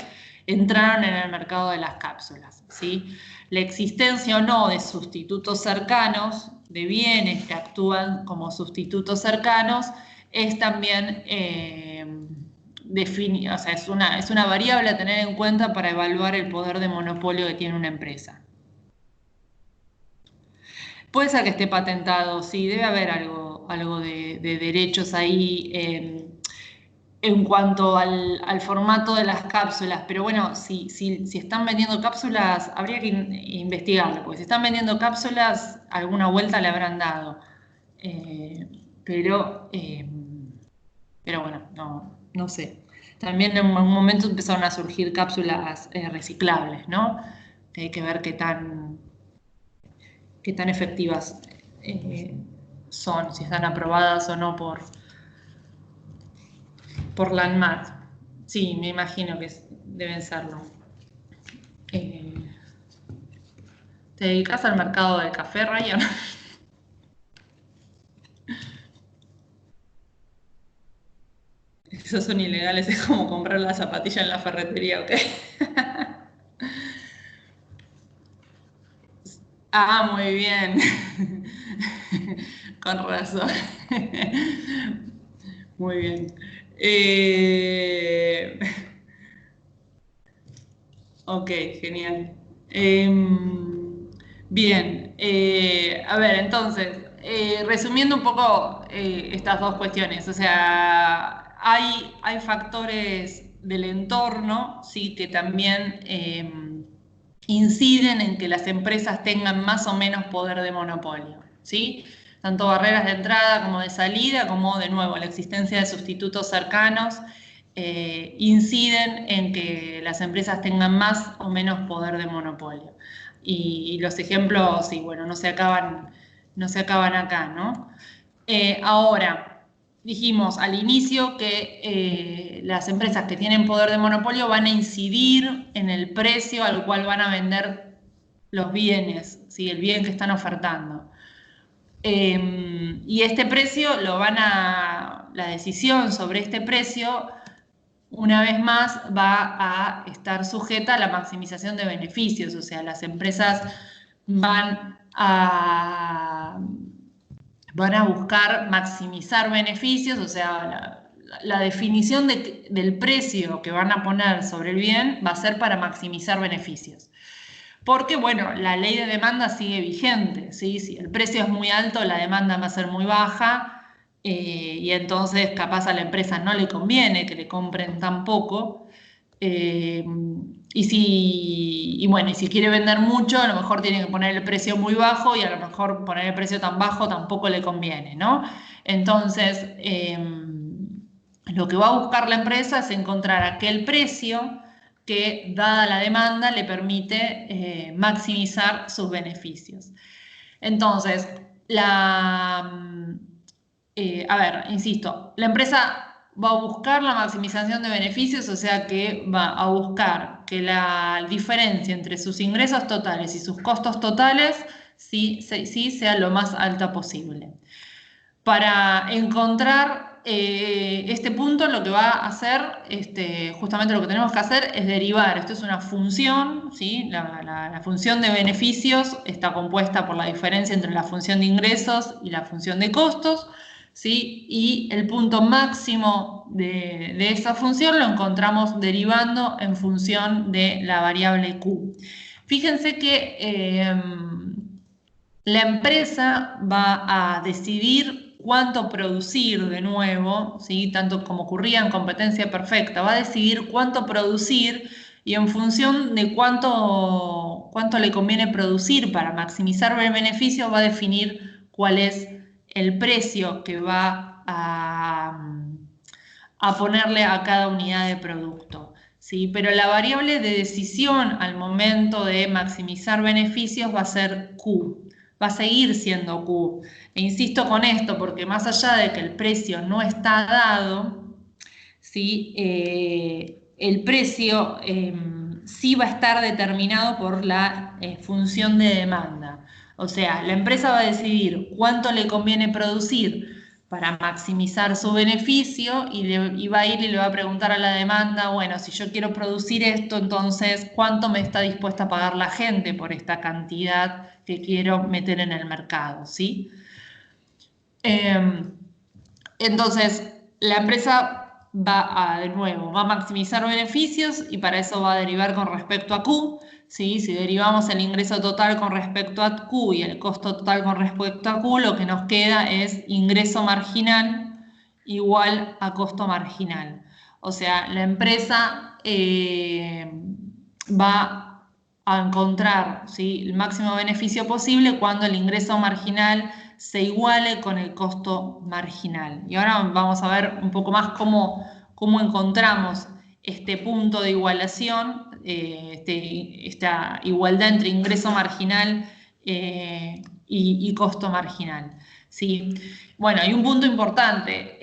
entraron en el mercado de las cápsulas, ¿sí? La existencia o no de sustitutos cercanos, de bienes que actúan como sustitutos cercanos, es también o sea, es una variable a tener en cuenta para evaluar el poder de monopolio que tiene una empresa. Puede ser que esté patentado, sí, debe haber algo de derechos ahí en cuanto al formato de las cápsulas, pero bueno, si están vendiendo cápsulas, habría que investigarlo, porque si están vendiendo cápsulas, alguna vuelta le habrán dado. Eh, pero, eh, pero bueno, no sé. También en un momento empezaron a surgir cápsulas reciclables, ¿no? Que hay que ver qué tan efectivas son, si están aprobadas o no por la ANMAT. Sí, me imagino que deben serlo. ¿Te dedicas al mercado del café, Ryan? Esos son ilegales, es como comprar la zapatilla en la ferretería, ¿ok? Ah, muy bien. Con razón. Muy bien. Ok, genial. Bien, a ver, entonces, resumiendo un poco estas dos cuestiones, o sea, hay factores del entorno, sí, que también inciden en que las empresas tengan más o menos poder de monopolio, ¿sí? Tanto barreras de entrada como de salida, como de nuevo la existencia de sustitutos cercanos inciden en que las empresas tengan más o menos poder de monopolio. Y los ejemplos, sí, bueno, no se acaban acá, ¿no? Ahora, dijimos al inicio que las empresas que tienen poder de monopolio van a incidir en el precio al cual van a vender los bienes, ¿sí? El bien que están ofertando. Y este precio la decisión sobre este precio una vez más va a estar sujeta a la maximización de beneficios, o sea, las empresas van a, van a buscar maximizar beneficios, o sea, la definición del precio que van a poner sobre el bien va a ser para maximizar beneficios. Porque, bueno, la ley de demanda sigue vigente, ¿sí? Si el precio es muy alto, la demanda va a ser muy baja y entonces capaz a la empresa no le conviene que le compren tan poco. eh, y bueno, y si quiere vender mucho, a lo mejor tiene que poner el precio muy bajo y a lo mejor poner el precio tan bajo tampoco le conviene, ¿no? Entonces, lo que va a buscar la empresa es encontrar aquel precio que, dada la demanda, le permite maximizar sus beneficios. Entonces, a ver, insisto, la empresa va a buscar la maximización de beneficios, o sea que va a buscar que la diferencia entre sus ingresos totales y sus costos totales sí sea lo más alta posible. Para encontrar este punto, lo que va a hacer, justamente lo que tenemos que hacer es derivar. Esto es una función, ¿sí? La función de beneficios está compuesta por la diferencia entre la función de ingresos y la función de costos. ¿sí? Y el punto máximo de esa función lo encontramos derivando en función de la variable Q. Fíjense que la empresa va a decidir cuánto producir de nuevo, ¿sí? Tanto como ocurría en competencia perfecta, va a decidir cuánto producir y en función de cuánto le conviene producir para maximizar el beneficio, va a definir cuál es el precio que va a ponerle a cada unidad de producto. ¿Sí? Pero la variable de decisión al momento de maximizar beneficios va a ser Q, va a seguir siendo Q. E insisto con esto porque más allá de que el precio no está dado, ¿sí? El precio sí va a estar determinado por la función de demanda. O sea, la empresa va a decidir cuánto le conviene producir para maximizar su beneficio y va a ir y le va a preguntar a la demanda, bueno, si yo quiero producir esto, entonces, ¿cuánto me está dispuesta a pagar la gente por esta cantidad que quiero meter en el mercado? ¿Sí? Entonces, la empresa de nuevo, va a maximizar beneficios y para eso va a derivar con respecto a Q. ¿Sí? Si derivamos el ingreso total con respecto a Q y el costo total con respecto a Q, lo que nos queda es ingreso marginal igual a costo marginal. O sea, la empresa va a encontrar, ¿sí?, el máximo beneficio posible cuando el ingreso marginal se iguale con el costo marginal. Y ahora vamos a ver un poco más cómo encontramos este punto de igualación, esta igualdad entre ingreso marginal y costo marginal. ¿Sí? Bueno, hay un punto importante.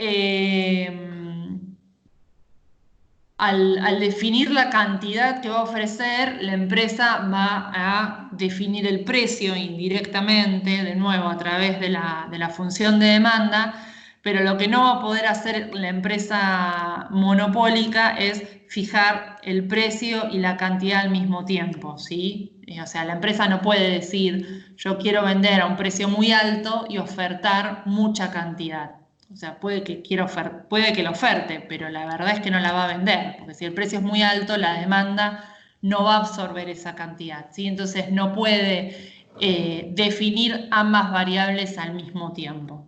Al definir la cantidad que va a ofrecer, la empresa va a definir el precio indirectamente, de nuevo a través de la función de demanda, pero lo que no va a poder hacer la empresa monopólica es fijar el precio y la cantidad al mismo tiempo, ¿sí? O sea, la empresa no puede decir, yo quiero vender a un precio muy alto y ofertar mucha cantidad. O sea, puede que lo oferte, pero la verdad es que no la va a vender, porque si el precio es muy alto, la demanda no va a absorber esa cantidad, ¿sí? Entonces no puede definir ambas variables al mismo tiempo.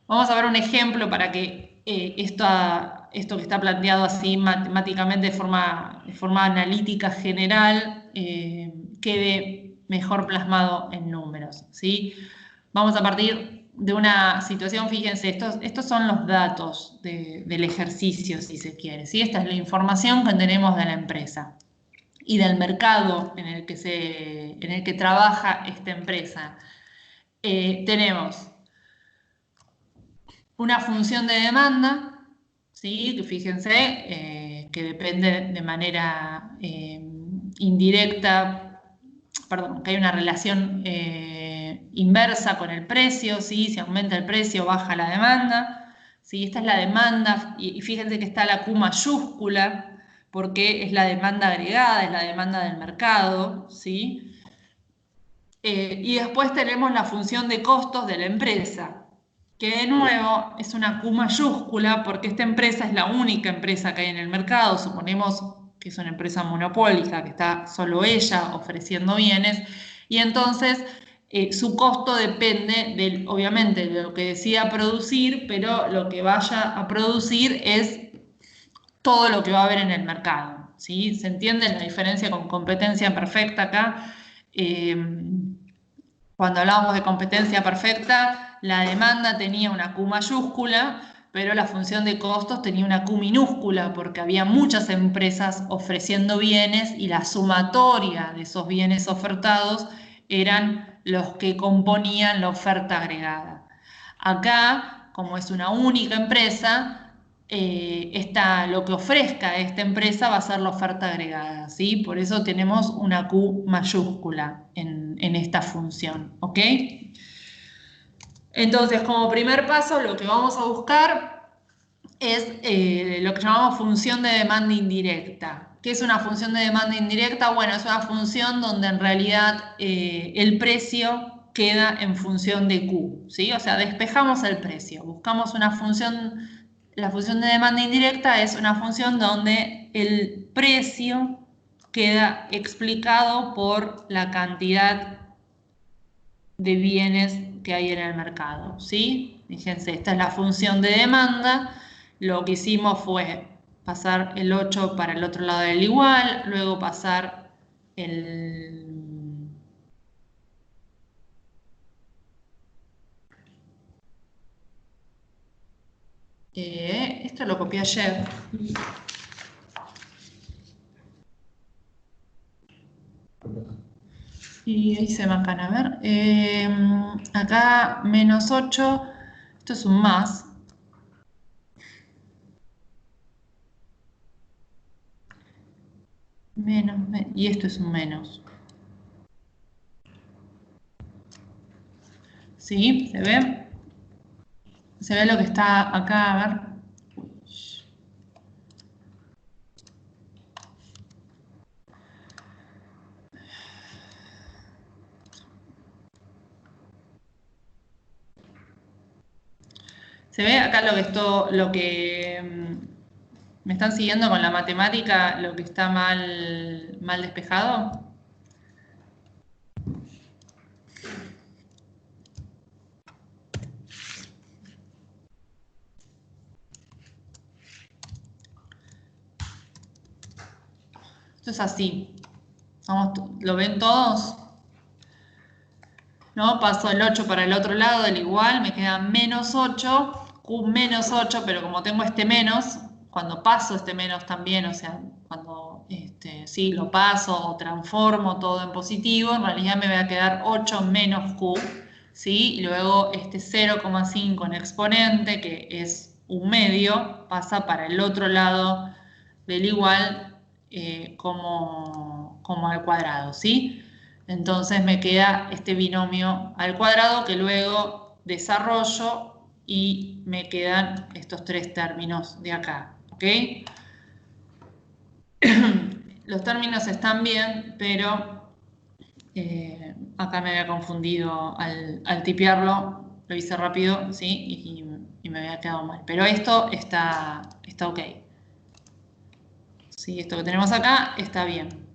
Vamos a ver un ejemplo para que esto que está planteado así matemáticamente de forma analítica general quede mejor plasmado en números, ¿sí? Vamos a partir de una situación, fíjense, estos son los datos del ejercicio, si se quiere, ¿sí? Esta es la información que tenemos de la empresa y del mercado en el que trabaja esta empresa. Tenemos una función de demanda, ¿sí? Que fíjense que depende de manera indirecta, perdón, que hay una relación inversa con el precio, ¿sí? Si aumenta el precio, baja la demanda, ¿sí? Esta es la demanda, y fíjense que está la Q mayúscula, porque es la demanda agregada, es la demanda del mercado, ¿sí? Y después tenemos la función de costos de la empresa, que de nuevo es una Q mayúscula porque esta empresa es la única empresa que hay en el mercado, suponemos que es una empresa monopólica, que está solo ella ofreciendo bienes, y entonces su costo depende, obviamente, de lo que decida producir, pero lo que vaya a producir es todo lo que va a haber en el mercado, ¿sí? ¿Se entiende la diferencia con competencia perfecta acá? Cuando hablábamos de competencia perfecta, la demanda tenía una Q mayúscula, pero la función de costos tenía una Q minúscula, porque había muchas empresas ofreciendo bienes y la sumatoria de esos bienes ofertados eran los que componían la oferta agregada. Acá, como es una única empresa, lo que ofrezca esta empresa va a ser la oferta agregada, ¿sí? Por eso tenemos una Q mayúscula en esta función, ¿ok? Entonces, como primer paso, lo que vamos a buscar es lo que llamamos función de demanda indirecta. ¿Qué es una función de demanda indirecta? Bueno, es una función donde en realidad el precio queda en función de Q, ¿sí? O sea, despejamos el precio, buscamos una función, la función de demanda indirecta es una función donde el precio queda explicado por la cantidad de bienes que hay en el mercado, ¿sí? Fíjense, esta es la función de demanda, lo que hicimos fue pasar el 8 para el otro lado del igual, luego pasar el... esto lo copié ayer. Y ahí se van a ver. Acá menos 8, esto es un más. Menos, y esto es un menos. ¿Sí? ¿Se ve? ¿Se ve lo que está acá? A ver. ¿Se ve acá lo que me están siguiendo con la matemática, lo que está mal despejado? Esto es así. ¿Lo ven todos? ¿No? Paso el 8 para el otro lado del igual, me queda menos 8, Q menos 8, pero como tengo este menos, cuando paso este menos también, o sea, cuando sí, lo paso o transformo todo en positivo, en realidad me va a quedar 8 menos Q, ¿sí? Y luego este 0,5 en exponente, que es un medio, pasa para el otro lado del igual como al cuadrado, ¿sí? Entonces me queda este binomio al cuadrado que luego desarrollo y me quedan estos tres términos de acá, ¿ok? Los términos están bien, pero acá me había confundido al tipearlo, lo hice rápido, ¿sí? Y me había quedado mal. Pero esto está ok. ¿Sí? Esto que tenemos acá está bien.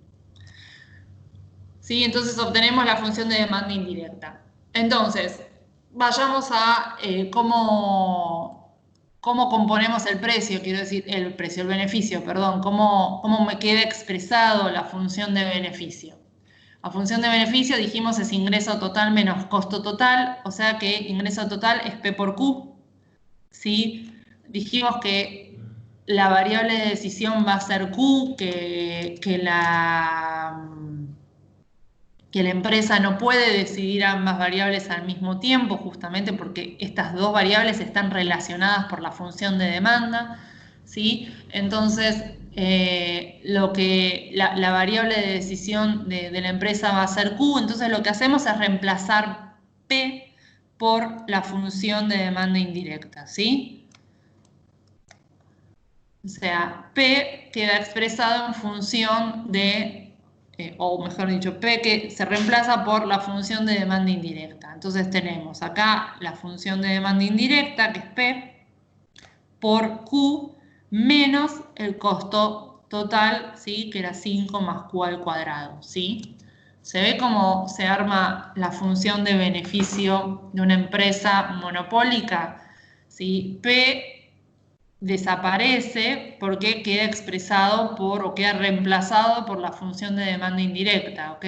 ¿Sí? Entonces obtenemos la función de demanda indirecta. Entonces, vayamos a cómo componemos el precio, quiero decir, el beneficio, perdón, cómo me queda expresado la función de beneficio. La función de beneficio, dijimos, es ingreso total menos costo total, o sea que ingreso total es P por Q, ¿sí? Dijimos que la variable de decisión va a ser Q, que la empresa no puede decidir ambas variables al mismo tiempo, justamente porque estas dos variables están relacionadas por la función de demanda, ¿sí? Entonces, la variable de decisión de la empresa va a ser Q, entonces lo que hacemos es reemplazar P por la función de demanda indirecta, ¿sí? O sea, P queda expresado en función de, o mejor dicho, P que se reemplaza por la función de demanda indirecta. Entonces tenemos acá la función de demanda indirecta, que es P, por Q, menos el costo total, ¿sí? Que era 5 más Q al cuadrado, ¿sí? ¿Se ve cómo se arma la función de beneficio de una empresa monopólica? ¿Sí? P desaparece porque queda expresado por o queda reemplazado por la función de demanda indirecta, ¿ok?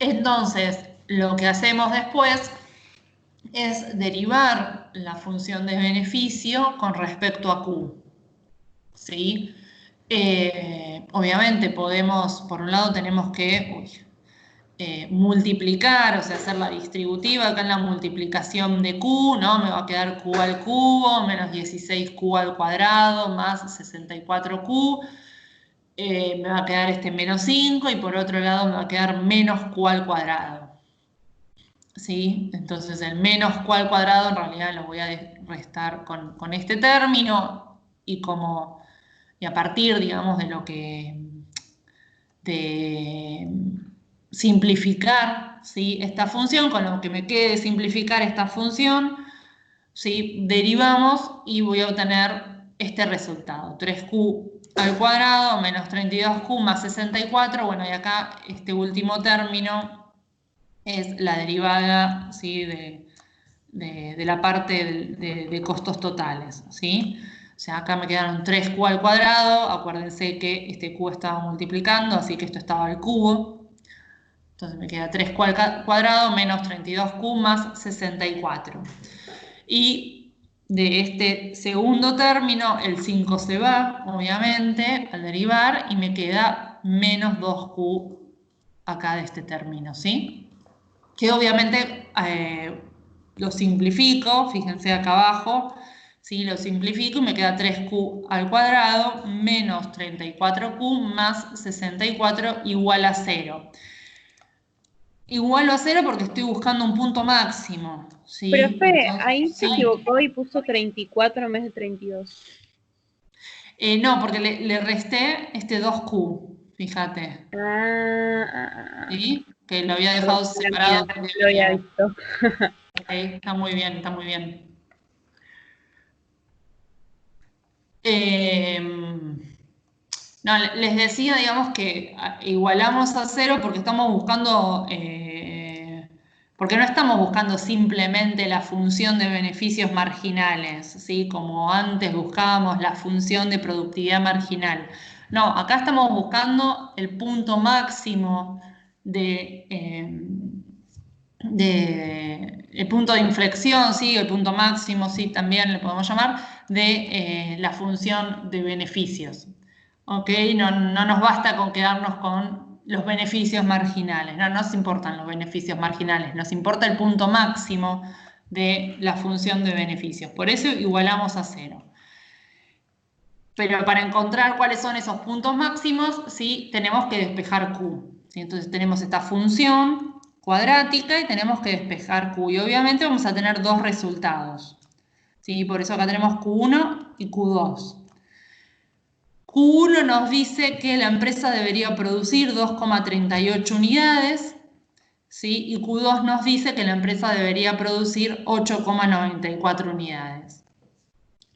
Entonces, lo que hacemos después es derivar la función de beneficio con respecto a Q, ¿sí? Obviamente podemos, por un lado tenemos que multiplicar, o sea, hacer la distributiva, acá en la multiplicación de Q, ¿no? Me va a quedar Q al cubo, menos 16Q al cuadrado, más 64Q, me va a quedar este menos 5 y por otro lado me va a quedar menos Q al cuadrado. ¿sí? Entonces el menos Q al cuadrado en realidad lo voy a restar con este término y a partir, digamos, de simplificar, ¿sí?, esta función, con lo que me quede de simplificar esta función, ¿sí?, derivamos y voy a obtener este resultado, 3Q al cuadrado menos 32Q más 64, bueno, y acá este último término es la derivada, ¿sí?, de la parte de costos totales, ¿sí? O sea, acá me quedaron 3Q al cuadrado, acuérdense que este Q estaba multiplicando, así que esto estaba al cubo. Entonces me queda 3Q al cuadrado menos 32Q más 64. Y de este segundo término, el 5 se va, obviamente, al derivar, y me queda menos 2Q acá de este término, ¿sí? Que obviamente lo simplifico, fíjense acá abajo, ¿sí? Lo simplifico y me queda 3Q al cuadrado menos 34Q más 64 igual a 0. Igual a 0 porque estoy buscando un punto máximo, ¿sí? Profe, Entonces, ahí se sí. equivocó y puso 34 en vez de 32. No, porque le resté este 2Q, fíjate, ¿sí? Que lo había dejado separado. No lo había visto. Ok, está muy bien, está muy bien. No, les decía, digamos, que igualamos a 0 porque estamos buscando, porque no estamos buscando simplemente la función de beneficios marginales, ¿sí? Como antes buscábamos la función de productividad marginal. No, acá estamos buscando el punto máximo el punto de inflexión, ¿sí? El punto máximo, sí, también le podemos llamar, de la función de beneficios. ¿Ok? No nos basta con quedarnos con los beneficios marginales, no nos importan los beneficios marginales, nos importa el punto máximo de la función de beneficios. Por eso igualamos a 0. Pero para encontrar cuáles son esos puntos máximos, sí, tenemos que despejar Q. ¿Sí? Entonces tenemos esta función cuadrática y tenemos que despejar Q. Y obviamente vamos a tener dos resultados, ¿sí? Por eso acá tenemos Q1 y Q2. Q1 nos dice que la empresa debería producir 2,38 unidades, ¿sí? Y Q2 nos dice que la empresa debería producir 8,94 unidades.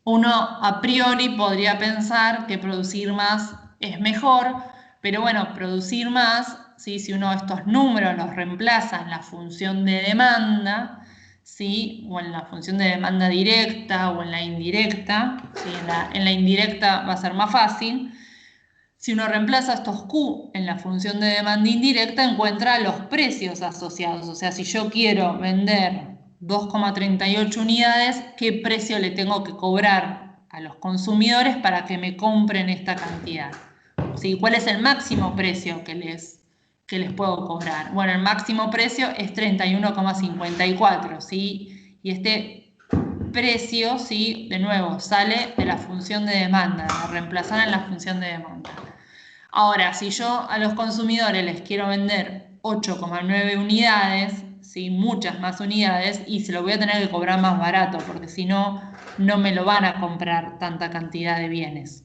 Uno a priori podría pensar que producir más es mejor, pero bueno, producir más, ¿sí? Si uno de estos números los reemplaza en la función de demanda, ¿sí? O en la función de demanda directa o en la indirecta, ¿sí? En la indirecta va a ser más fácil. Si uno reemplaza estos Q en la función de demanda indirecta, encuentra los precios asociados. O sea, si yo quiero vender 2,38 unidades, ¿qué precio le tengo que cobrar a los consumidores para que me compren esta cantidad? ¿Sí? ¿Cuál es el máximo precio que les puedo cobrar? Bueno, el máximo precio es 31,54, ¿sí? Y este precio, ¿sí? De nuevo, sale de la función de demanda, de reemplazar en la función de demanda. Ahora, si yo a los consumidores les quiero vender 8,9 unidades, ¿sí? Muchas más unidades, y se lo voy a tener que cobrar más barato, porque si no, no me lo van a comprar tanta cantidad de bienes,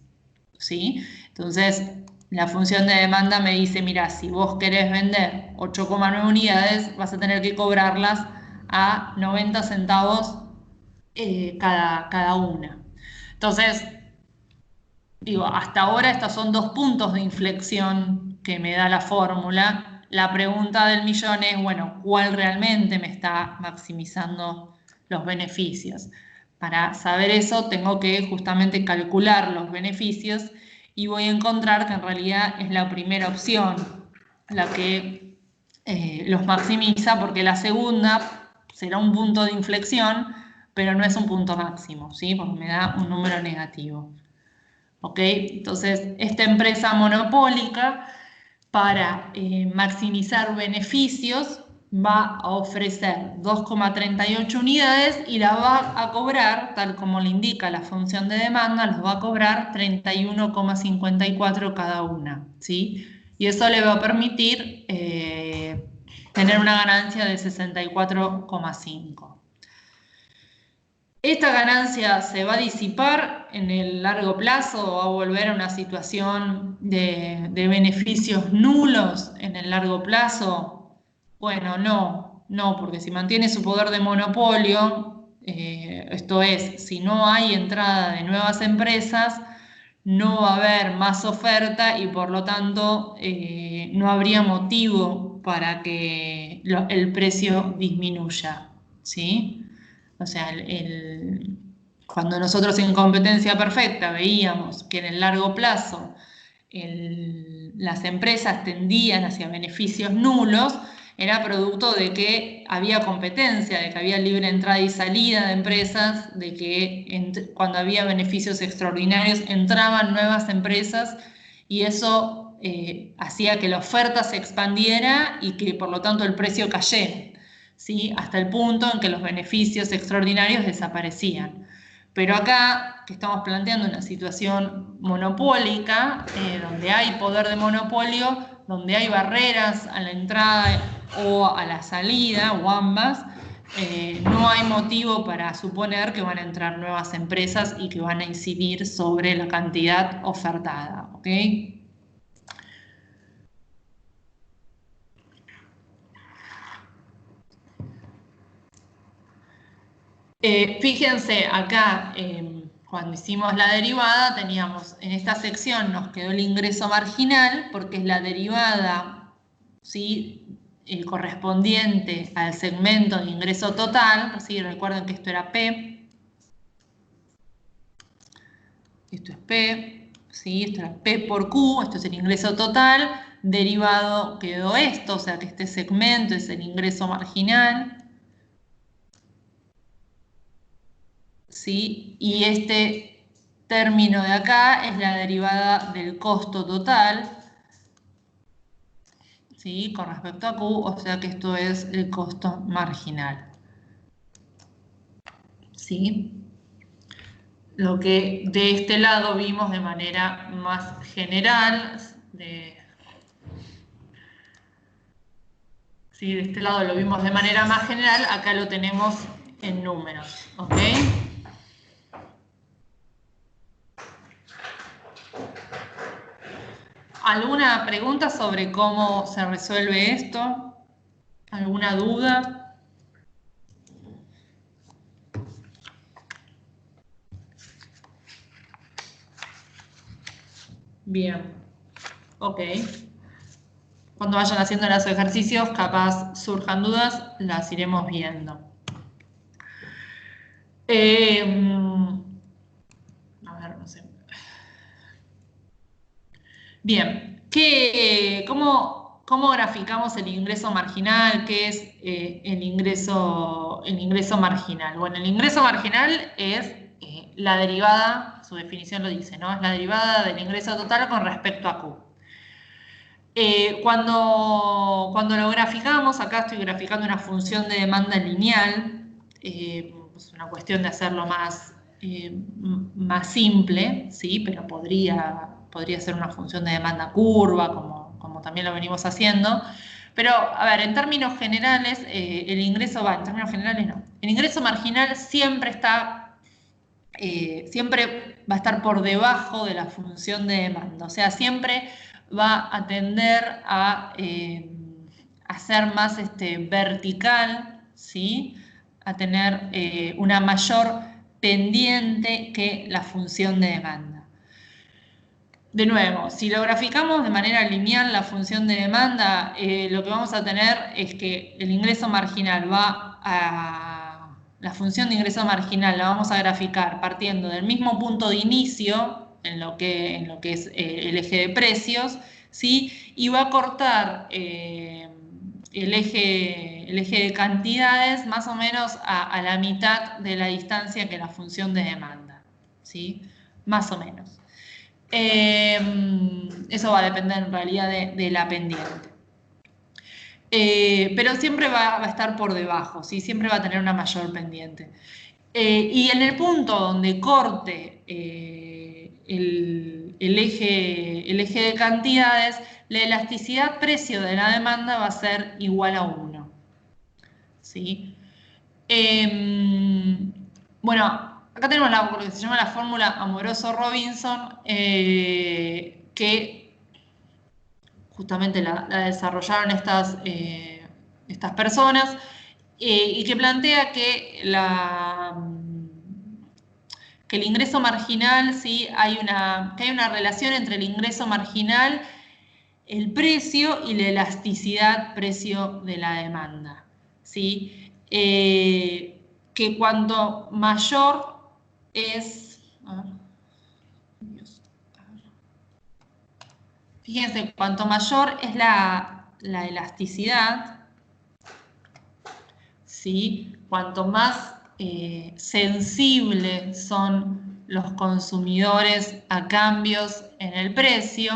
¿sí? Entonces, la función de demanda me dice, mira, si vos querés vender 8,9 unidades, vas a tener que cobrarlas a 90 centavos cada una. Entonces, digo, hasta ahora estos son dos puntos de inflexión que me da la fórmula. La pregunta del millón es, bueno, ¿cuál realmente me está maximizando los beneficios? Para saber eso tengo que justamente calcular los beneficios y voy a encontrar que en realidad es la primera opción la que los maximiza, porque la segunda será un punto de inflexión, pero no es un punto máximo, ¿sí? Porque me da un número negativo. ¿Ok? Entonces, esta empresa monopólica, para maximizar beneficios, va a ofrecer 2,38 unidades y la va a cobrar, tal como le indica la función de demanda, los va a cobrar 31,54 cada una, ¿sí? Y eso le va a permitir tener una ganancia de 64,5. ¿Esta ganancia se va a disipar en el largo plazo o va a volver a una situación de beneficios nulos en el largo plazo? Bueno, no, porque si mantiene su poder de monopolio, esto es, si no hay entrada de nuevas empresas, no va a haber más oferta y por lo tanto no habría motivo para que el precio disminuya, ¿sí? O sea, cuando nosotros en competencia perfecta veíamos que en el largo plazo las empresas tendían hacia beneficios nulos, era producto de que había competencia, de que había libre entrada y salida de empresas, de que cuando había beneficios extraordinarios entraban nuevas empresas y eso hacía que la oferta se expandiera y que por lo tanto el precio cayera. ¿Sí? Hasta el punto en que los beneficios extraordinarios desaparecían. Pero acá, que estamos planteando una situación monopólica, donde hay poder de monopolio, donde hay barreras a la entrada o a la salida, o ambas, no hay motivo para suponer que van a entrar nuevas empresas y que van a incidir sobre la cantidad ofertada, ¿ok? Fíjense, acá cuando hicimos la derivada teníamos, en esta sección nos quedó el ingreso marginal porque es la derivada, ¿sí? Correspondiente al segmento de ingreso total, ¿sí? Recuerden que esto era P, esto es P, ¿sí? Esto era P por Q, esto es el ingreso total, derivado quedó esto, o sea que este segmento es el ingreso marginal, ¿sí? Y este término de acá es la derivada del costo total, ¿sí? Con respecto a Q, o sea que esto es el costo marginal, ¿sí? Lo que de este lado vimos de manera más general, ¿sí? De este lado lo vimos de manera más general, acá lo tenemos en números, ¿ok? ¿Alguna pregunta sobre cómo se resuelve esto? ¿Alguna duda? Bien, ok. Cuando vayan haciendo los ejercicios, capaz surjan dudas, las iremos viendo. A ver, no sé. Bien, ¿cómo graficamos el ingreso marginal? ¿Qué es el ingreso marginal? Bueno, el ingreso marginal es la derivada, su definición lo dice, ¿no? Es la derivada del ingreso total con respecto a Q. Cuando lo graficamos, acá estoy graficando una función de demanda lineal, es una cuestión de hacerlo más simple, ¿sí? Pero podría ser una función de demanda curva, como también lo venimos haciendo. Pero, a ver, en términos generales, el ingreso marginal siempre va a estar por debajo de la función de demanda, o sea, siempre va a tender a ser más vertical, ¿sí? A tener una mayor pendiente que la función de demanda. De nuevo, si lo graficamos de manera lineal la función de demanda, lo que vamos a tener es que el ingreso marginal la función de ingreso marginal la vamos a graficar partiendo del mismo punto de inicio en lo que es el eje de precios, ¿sí? Y va a cortar el eje de cantidades más o menos a la mitad de la distancia que la función de demanda, ¿sí? Más o menos. Eso va a depender en realidad de la pendiente. Pero siempre va a estar por debajo, ¿sí? Siempre va a tener una mayor pendiente. Y en el punto donde corte el eje de cantidades, la elasticidad precio de la demanda va a ser igual a 1. ¿Sí? Bueno, acá tenemos lo que se llama la fórmula Amoroso-Robinson, que justamente la desarrollaron estas personas, y que plantea que el ingreso marginal, ¿sí? que hay una relación entre el ingreso marginal, el precio y la elasticidad precio de la demanda, ¿sí? Que cuanto mayor es... A ver, fíjense, cuanto mayor es la elasticidad, ¿sí? Cuanto más sensibles son los consumidores a cambios en el precio,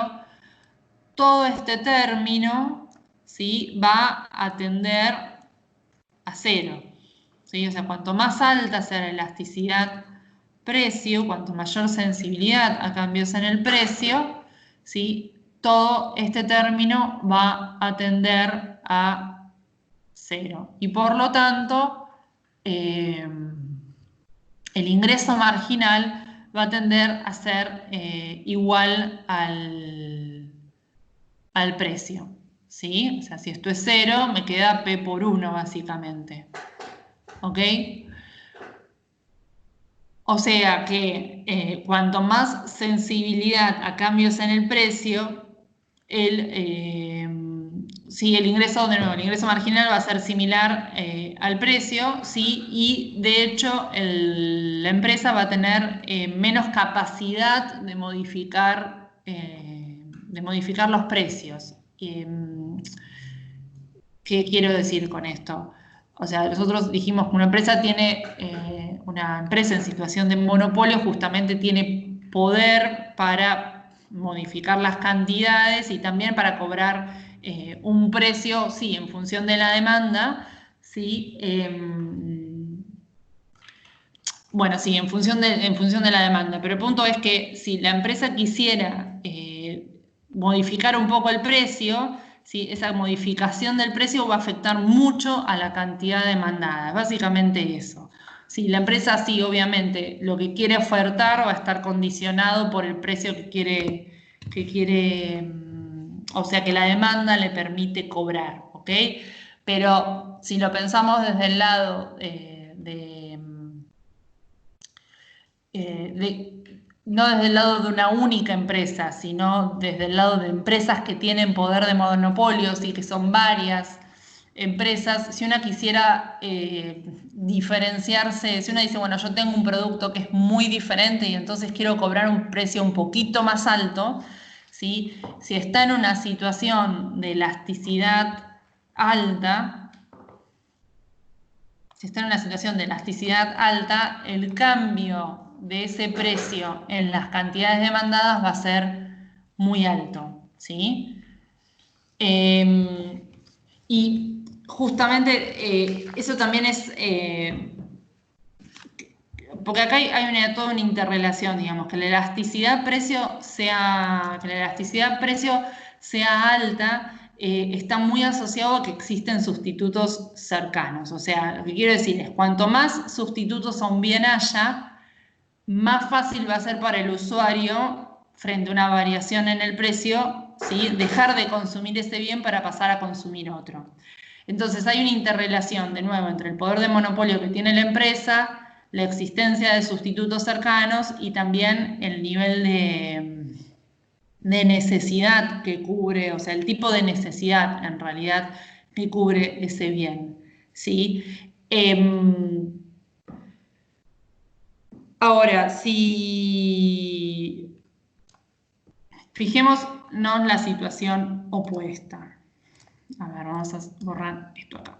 todo este término, ¿sí? Va a tender a 0. ¿Sí? O sea, cuanto más alta sea la elasticidad precio, cuanto mayor sensibilidad a cambios en el precio, ¿sí? Todo este término va a tender a 0. Y por lo tanto, el ingreso marginal va a tender a ser igual al precio. ¿Sí? O sea, si esto es 0, me queda P por 1 básicamente. ¿Ok? O sea que cuanto más sensibilidad a cambios en el precio, sí, el ingreso marginal va a ser similar al precio, sí, y de hecho la empresa va a tener menos capacidad de modificar los precios. ¿Qué quiero decir con esto? O sea, nosotros dijimos que una empresa en situación de monopolio justamente tiene poder para modificar las cantidades y también para cobrar un precio, sí, en función de la demanda, sí, bueno, sí, en función de la demanda, pero el punto es que si la empresa quisiera modificar un poco el precio, ¿sí? Esa modificación del precio va a afectar mucho a la cantidad demandada, básicamente eso. Sí, la empresa sí, obviamente, lo que quiere ofertar va a estar condicionado por el precio que quiere, o sea, que la demanda le permite cobrar, ¿ok? Pero si lo pensamos desde el lado no desde el lado de una única empresa, sino desde el lado de empresas que tienen poder de monopolios y que son varias empresas, si una quisiera diferenciarse, si una dice, bueno, yo tengo un producto que es muy diferente y entonces quiero cobrar un precio un poquito más alto, ¿sí? Si está en una situación de elasticidad alta, el cambio de ese precio en las cantidades demandadas va a ser muy alto, ¿sí? Y justamente eso también es, porque acá hay toda una interrelación, digamos, que la elasticidad precio sea alta, está muy asociado a que existen sustitutos cercanos. O sea, lo que quiero decir es, cuanto más sustitutos a un bien haya, más fácil va a ser para el usuario, frente a una variación en el precio, ¿sí? Dejar de consumir ese bien para pasar a consumir otro. Entonces hay una interrelación, de nuevo, entre el poder de monopolio que tiene la empresa, la existencia de sustitutos cercanos y también el nivel de necesidad que cubre, o sea, el tipo de necesidad en realidad que cubre ese bien, ¿sí? Ahora, si fijémonos la situación opuesta. A ver, vamos a borrar esto acá.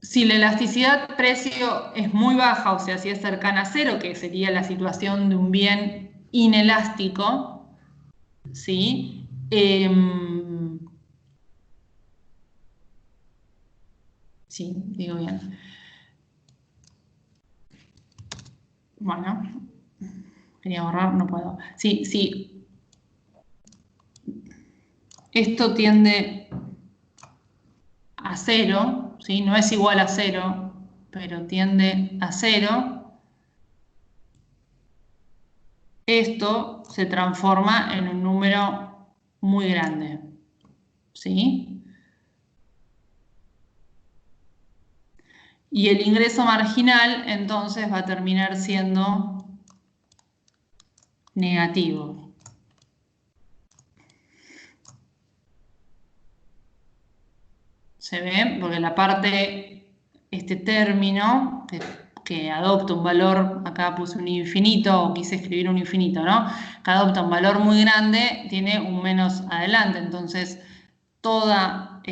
Si la elasticidad precio es muy baja, o sea, si es cercana a 0, que sería la situación de un bien inelástico, ¿sí? Sí, digo bien. Bueno, Quería borrar, no puedo. Sí, sí. Esto tiende a 0, ¿sí? No es igual a 0, pero tiende a 0. Esto se transforma en un número muy grande, ¿sí? Y el ingreso marginal, entonces, va a terminar siendo negativo. ¿Se ve? Porque la parte, este término, que adopta un valor, acá puse un infinito, o quise escribir un infinito, ¿no? Que adopta un valor muy grande, tiene un menos adelante. Entonces, todo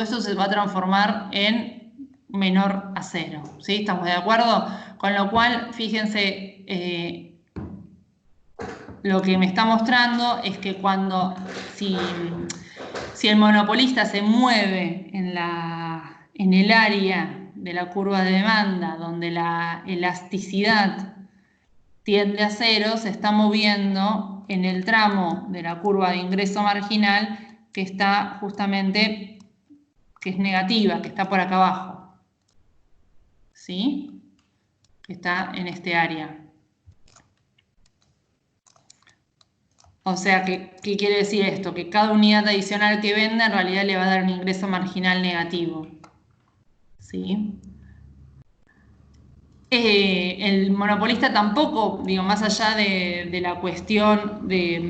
esto se va a transformar en menor a 0, ¿sí? ¿Estamos de acuerdo? Con lo cual, fíjense, lo que me está mostrando es que si el monopolista se mueve en el área de la curva de demanda donde la elasticidad tiende a 0, se está moviendo en el tramo de la curva de ingreso marginal que está justamente, que es negativa, que está por acá abajo, ¿sí? Que está en este área. O sea, ¿qué quiere decir esto? Que cada unidad adicional que venda en realidad le va a dar un ingreso marginal negativo, ¿sí? El monopolista tampoco, digo, más allá de la cuestión de,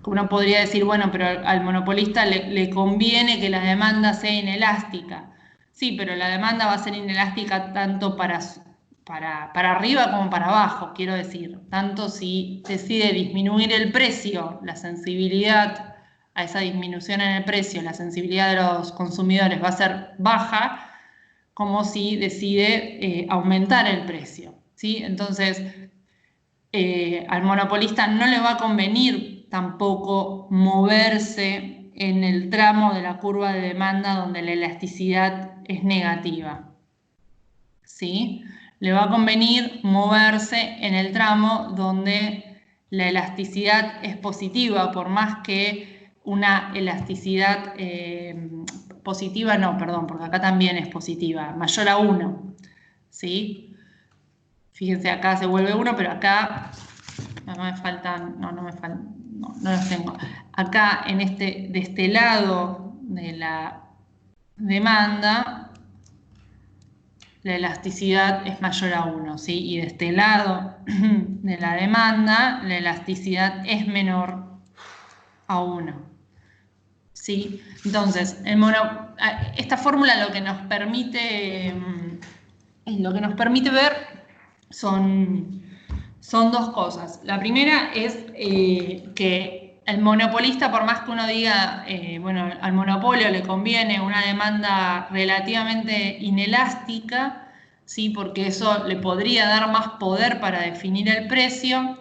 uno podría decir, bueno, pero al monopolista le conviene que la demanda sea inelástica. Sí, pero la demanda va a ser inelástica tanto para arriba como para abajo, quiero decir. Tanto si decide disminuir el precio, la sensibilidad a esa disminución en el precio, la sensibilidad de los consumidores va a ser baja, como si decide aumentar el precio, ¿sí? Entonces, al monopolista no le va a convenir tampoco moverse en el tramo de la curva de demanda donde la elasticidad es negativa, ¿sí? Le va a convenir moverse en el tramo donde la elasticidad es positiva, por más que una elasticidad positiva, no, perdón, porque acá también es positiva, mayor a 1, ¿sí? Fíjense, acá se vuelve 1, pero acá no me faltan, no me faltan, no los tengo. Acá, de este lado de la demanda, la elasticidad es mayor a 1, ¿sí? Y de este lado de la demanda, la elasticidad es menor a 1, ¿sí? Entonces, esta fórmula lo que nos permite ver son dos cosas. La primera es que el monopolista, por más que uno diga, bueno, al monopolio le conviene una demanda relativamente inelástica, ¿sí? Porque eso le podría dar más poder para definir el precio.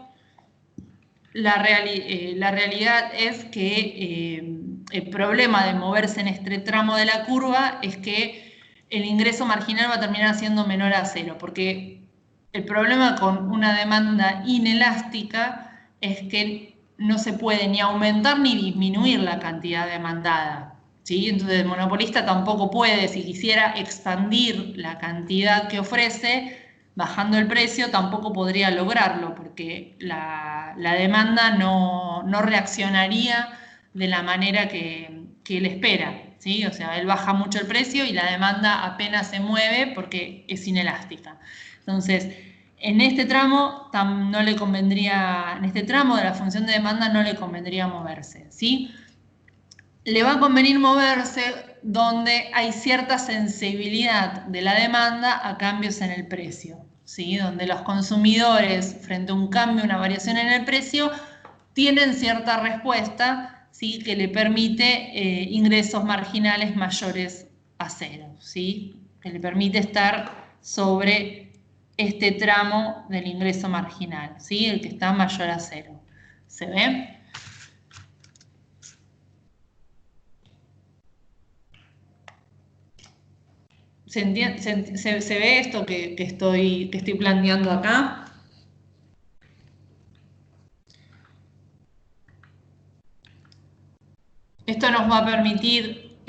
La realidad es que el problema de moverse en este tramo de la curva es que el ingreso marginal va a terminar siendo menor a 0, porque el problema con una demanda inelástica es que no se puede ni aumentar ni disminuir la cantidad demandada, ¿sí? Entonces el monopolista tampoco puede, si quisiera expandir la cantidad que ofrece, bajando el precio, tampoco podría lograrlo, porque la demanda no reaccionaría de la manera que él espera, ¿sí? O sea, él baja mucho el precio y la demanda apenas se mueve porque es inelástica. Entonces, en este tramo no le convendría, en este tramo de la función de demanda no le convendría moverse, ¿sí? Le va a convenir moverse donde hay cierta sensibilidad de la demanda a cambios en el precio, ¿sí? Donde los consumidores, frente a un cambio, una variación en el precio, tienen cierta respuesta, ¿sí? Que le permite ingresos marginales mayores a 0, ¿sí? Que le permite estar sobre este tramo del ingreso marginal, ¿sí? El que está mayor a 0. ¿Se ve? ¿Se ve esto que estoy planteando acá? Esto nos va a permitir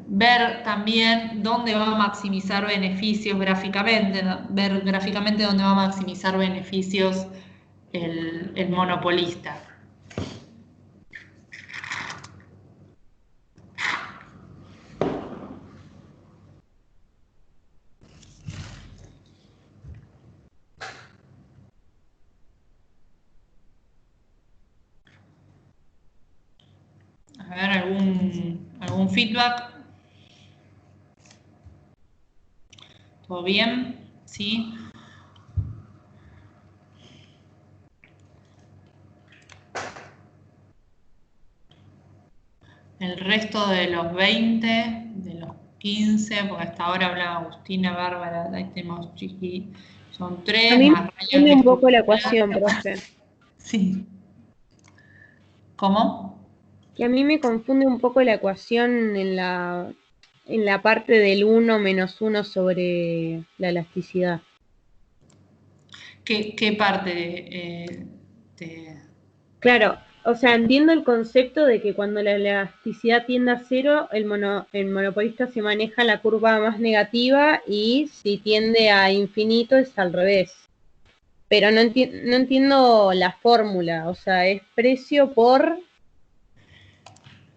ver también dónde va a maximizar beneficios gráficamente, ¿no? Ver gráficamente dónde va a maximizar beneficios el monopolista. A ver, algún feedback. ¿Todo bien? ¿Sí? El resto de los 20, de los 15, porque hasta ahora hablaba Agustina, Bárbara, ahí tenemos Chiqui, son 3, A mí más me Raya confunde un que poco la es ecuación, profe. Sí. ¿Cómo? Que a mí me confunde un poco la ecuación en la parte del 1 menos 1 sobre la elasticidad. ¿Qué parte Claro, o sea, entiendo el concepto de que cuando la elasticidad tiende a cero, el monopolista se maneja en la curva más negativa y si tiende a infinito es al revés. Pero no entiendo la fórmula, o sea, es precio por...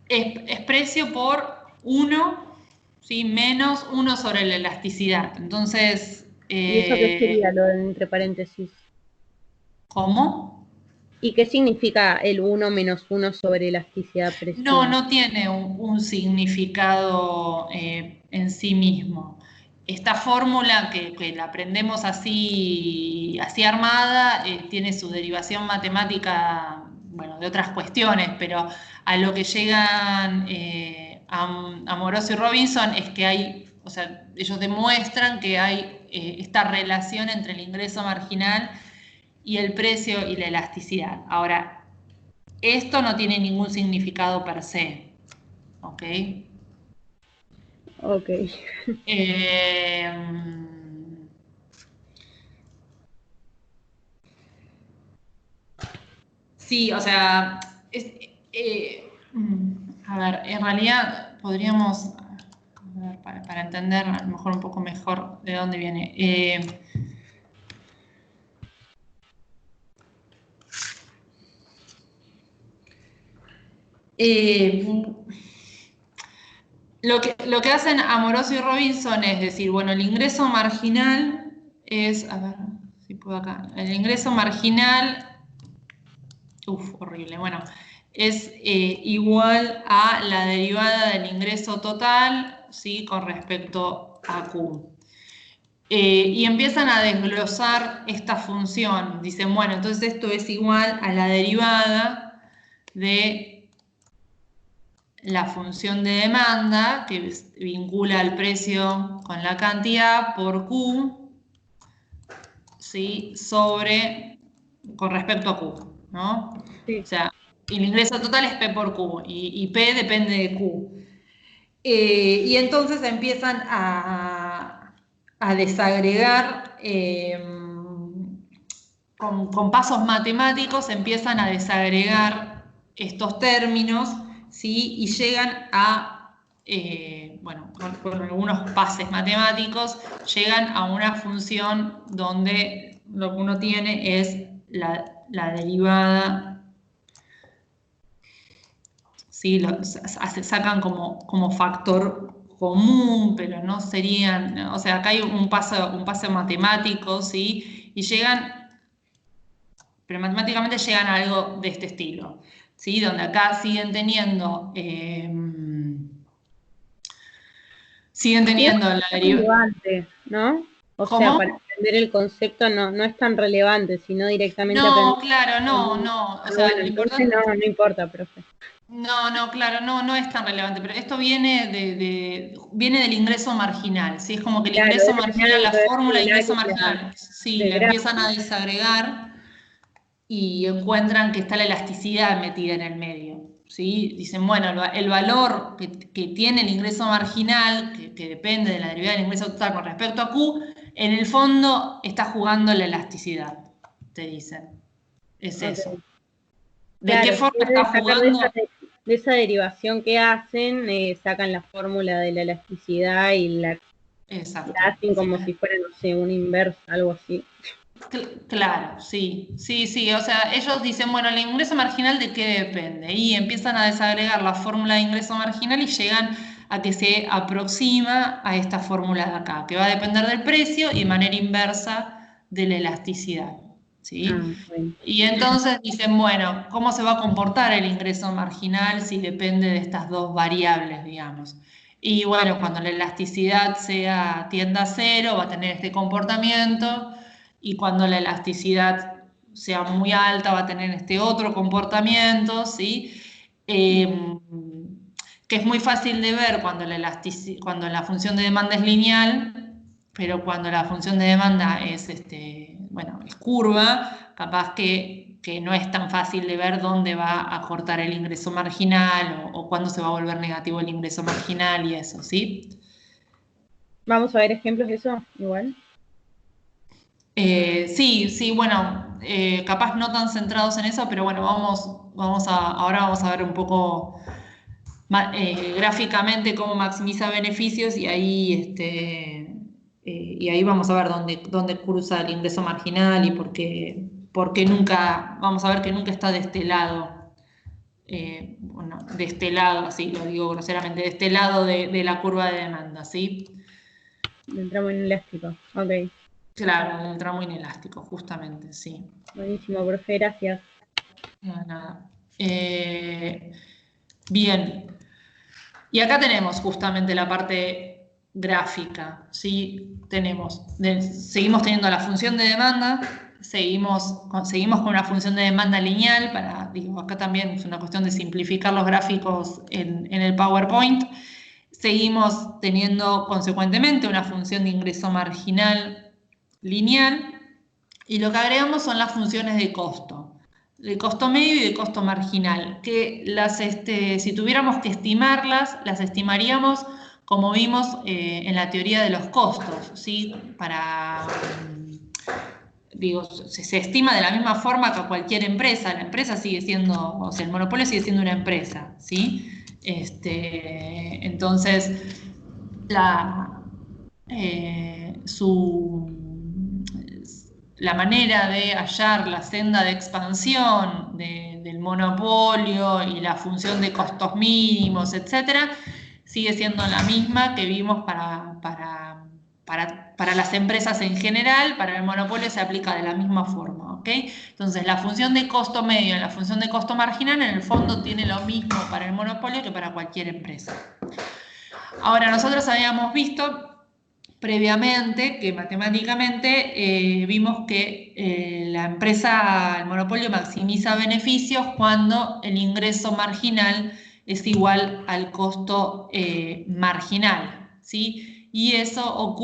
es precio por 1, ¿sí? Menos 1 sobre la elasticidad. Entonces, ¿Y eso qué sería lo de entre paréntesis? ¿cómo? ¿Y qué significa el 1 menos 1 sobre elasticidad presión? No tiene un significado en sí mismo. Esta fórmula que la aprendemos así armada, tiene su derivación matemática, bueno, de otras cuestiones, pero a lo que llegan Amoroso y Robinson es que hay, o sea, ellos demuestran que hay esta relación entre el ingreso marginal y el precio y la elasticidad. Ahora, esto no tiene ningún significado per se, ¿ok? Ok. Sí, o sea, a ver, en realidad podríamos, a ver, para entender a lo mejor un poco mejor de dónde viene. Lo que hacen Amoroso y Robinson es decir, bueno, el ingreso marginal es, a ver si puedo acá, el ingreso marginal, horrible, bueno, es igual a la derivada del ingreso total, ¿sí? Con respecto a Q. Y empiezan a desglosar esta función. Dicen, bueno, entonces esto es igual a la derivada de la función de demanda, que vincula el precio con la cantidad por Q, ¿sí? Con respecto a Q, ¿no? Sí. O sea, el ingreso total es P por Q y P depende de Q. Y entonces empiezan a desagregar, con pasos matemáticos, empiezan a desagregar estos términos, ¿sí? Y llegan a, bueno, con algunos pases matemáticos, llegan a una función donde lo que uno tiene es la derivada, ¿sí? Sacan como factor común, pero no serían, o sea, acá hay un paso matemático, ¿sí? Y llegan, pero matemáticamente llegan a algo de este estilo, ¿sí? Donde acá siguen teniendo la Es derivada. relevante, ¿no? O sea, ¿Cómo? para entender el concepto no es tan relevante, sino directamente No, aprender. claro, no. O sea, Bueno, lo entonces importante. no importa, profe. No, claro, no es tan relevante, pero esto viene viene del ingreso marginal, ¿sí? Es como que el Claro, ingreso debe tener marginal, algo la que ver con fórmula de el ingreso área marginal, sí, del la empiezan a gráfico. desagregar y encuentran que está la elasticidad metida en el medio, ¿sí? Dicen, bueno, el valor que tiene el ingreso marginal, que depende de la derivada del ingreso total con respecto a Q, en el fondo está jugando la elasticidad, te dicen. Es Ok, eso. ¿De qué forma está jugando? De esa derivación que hacen, sacan la fórmula de la elasticidad y la hacen como si fuera, no sé, un inverso, algo así. Claro, sí, o sea, ellos dicen, bueno, el ingreso marginal ¿de qué depende? Y empiezan a desagregar la fórmula de ingreso marginal y llegan a que se aproxima a esta fórmula de acá, que va a depender del precio y de manera inversa de la elasticidad, ¿sí? Bueno. Y entonces dicen, bueno, ¿cómo se va a comportar el ingreso marginal si depende de estas dos variables, digamos? Y bueno, cuando la elasticidad tienda a cero, va a tener este comportamiento, y cuando la elasticidad sea muy alta, va a tener este otro comportamiento, ¿sí? Que es muy fácil de ver cuando la función de demanda es lineal, pero cuando la función de demanda es, bueno, es curva, capaz que no es tan fácil de ver dónde va a cortar el ingreso marginal o cuándo se va a volver negativo el ingreso marginal y eso, ¿sí? Vamos a ver ejemplos de eso, igual. Sí, bueno, capaz no tan centrados en eso, pero bueno, ahora vamos a ver un poco gráficamente cómo maximiza beneficios y ahí vamos a ver dónde cruza el ingreso marginal y por qué nunca, vamos a ver que nunca está de este lado. Bueno, de este lado, así lo digo groseramente, de este lado de la curva de demanda, ¿sí? Del tramo inelástico, ok. Claro, del tramo inelástico, justamente, sí. Buenísimo, profe, gracias. Nada. Bien. Y acá tenemos justamente la parte gráfica, ¿sí? Seguimos teniendo la función de demanda, seguimos con una función de demanda lineal, acá también es una cuestión de simplificar los gráficos en el PowerPoint. Seguimos teniendo consecuentemente una función de ingreso marginal lineal, y lo que agregamos son las funciones de costo medio y de costo marginal, que si tuviéramos que estimarlas, las estimaríamos como vimos en la teoría de los costos, ¿sí? Se estima de la misma forma que a cualquier empresa. La empresa sigue siendo, o sea, el monopolio sigue siendo una empresa, ¿sí? Entonces, la manera de hallar la senda de expansión del monopolio y la función de costos mínimos, etcétera, sigue siendo la misma que vimos para las empresas en general. Para el monopolio se aplica de la misma forma, ¿ok? Entonces, la función de costo medio y la función de costo marginal en el fondo tiene lo mismo para el monopolio que para cualquier empresa. Ahora, nosotros habíamos visto previamente que matemáticamente vimos que el monopolio maximiza beneficios cuando el ingreso marginal es igual al costo marginal, ¿sí? Y eso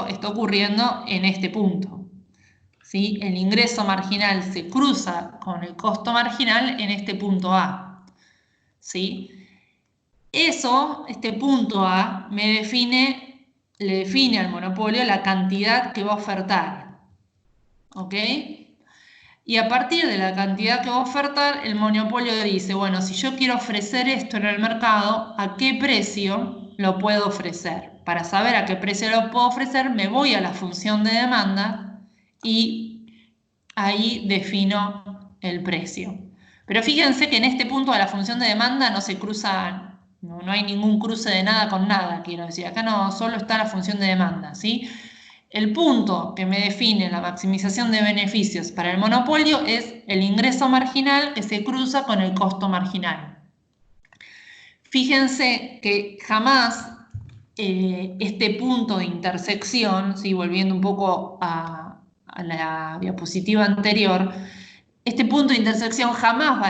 está ocurriendo en este punto, ¿sí? El ingreso marginal se cruza con el costo marginal en este punto A, ¿sí? Este punto A le define al monopolio la cantidad que va a ofertar, ¿ok? Y a partir de la cantidad que va a ofertar, el monopolio dice, bueno, si yo quiero ofrecer esto en el mercado, ¿a qué precio lo puedo ofrecer? Para saber a qué precio lo puedo ofrecer, me voy a la función de demanda y ahí defino el precio. Pero fíjense que en este punto de la función de demanda no se cruzan. No hay ningún cruce de nada con nada, quiero decir. Acá no solo está la función de demanda, ¿sí? El punto que me define la maximización de beneficios para el monopolio es el ingreso marginal que se cruza con el costo marginal. Fíjense que jamás este punto de intersección, ¿sí? Volviendo un poco a la diapositiva anterior, este punto de intersección jamás va a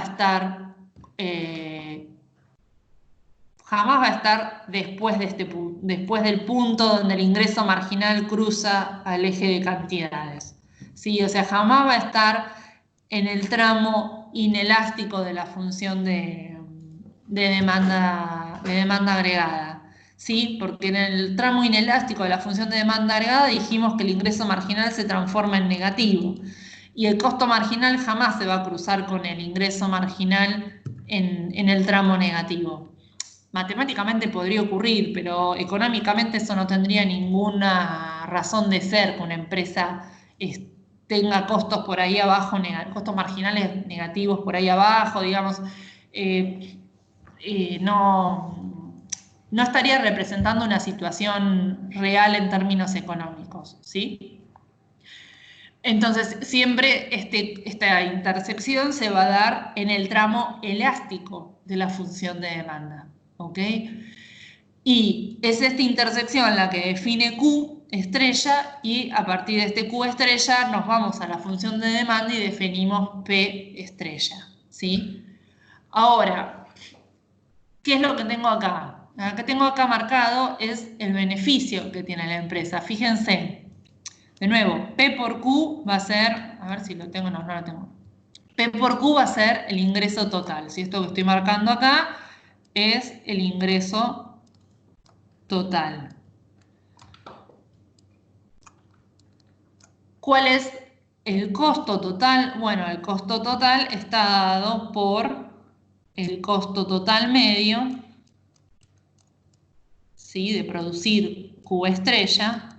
estar después del punto donde el ingreso marginal cruza al eje de cantidades, ¿sí? O sea, jamás va a estar en el tramo inelástico de la función de demanda agregada, ¿sí? Porque en el tramo inelástico de la función de demanda agregada dijimos que el ingreso marginal se transforma en negativo. Y el costo marginal jamás se va a cruzar con el ingreso marginal en el tramo negativo. Matemáticamente podría ocurrir, pero económicamente eso no tendría ninguna razón de ser, que una empresa tenga costos por ahí abajo, costos marginales negativos por ahí abajo, digamos, no estaría representando una situación real en términos económicos, ¿sí? Entonces, siempre esta intersección se va a dar en el tramo elástico de la función de demanda, ¿ok? Y es esta intersección la que define Q estrella, y a partir de este Q estrella nos vamos a la función de demanda y definimos P estrella, ¿sí? Ahora, ¿qué es lo que tengo acá? Lo que tengo acá marcado es el beneficio que tiene la empresa. Fíjense, de nuevo, P por Q va a ser, a ver si lo tengo, no lo tengo. P por Q va a ser el ingreso total. Si esto que estoy marcando acá es el ingreso total. ¿Cuál es el costo total? Bueno, el costo total está dado por el costo total medio, ¿sí?, de producir Q estrella,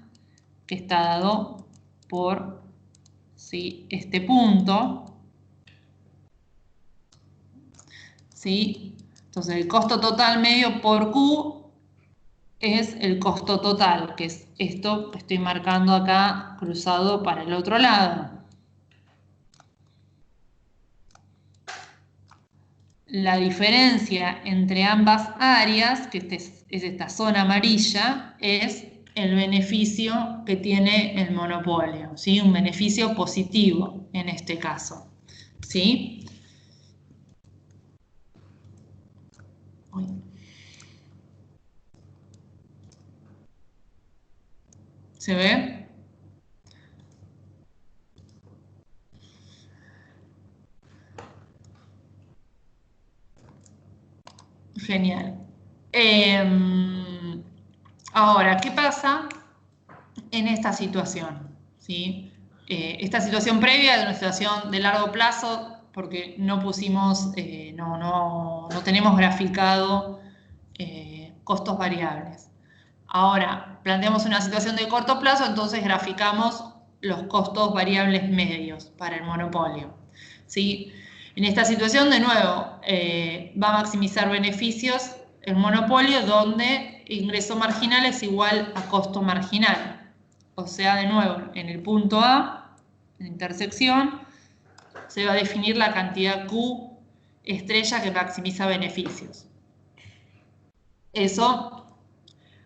que está dado por, ¿sí?, este punto, ¿sí? Entonces el costo total medio por Q es el costo total, que es esto que estoy marcando acá cruzado para el otro lado. La diferencia entre ambas áreas, que es esta zona amarilla, es el beneficio que tiene el monopolio, ¿sí? Un beneficio positivo en este caso, ¿sí? Uy. ¿Se ve? Genial. Ahora, ¿qué pasa en esta situación? ¿Sí? Esta situación previa es una situación de largo plazo, porque no pusimos, no tenemos graficado costos variables. Ahora, planteamos una situación de corto plazo, entonces graficamos los costos variables medios para el monopolio, ¿sí? En esta situación, de nuevo, va a maximizar beneficios el monopolio, donde ingreso marginal es igual a costo marginal. O sea, de nuevo, en el punto A, en la intersección, se va a definir la cantidad Q estrella que maximiza beneficios. Eso,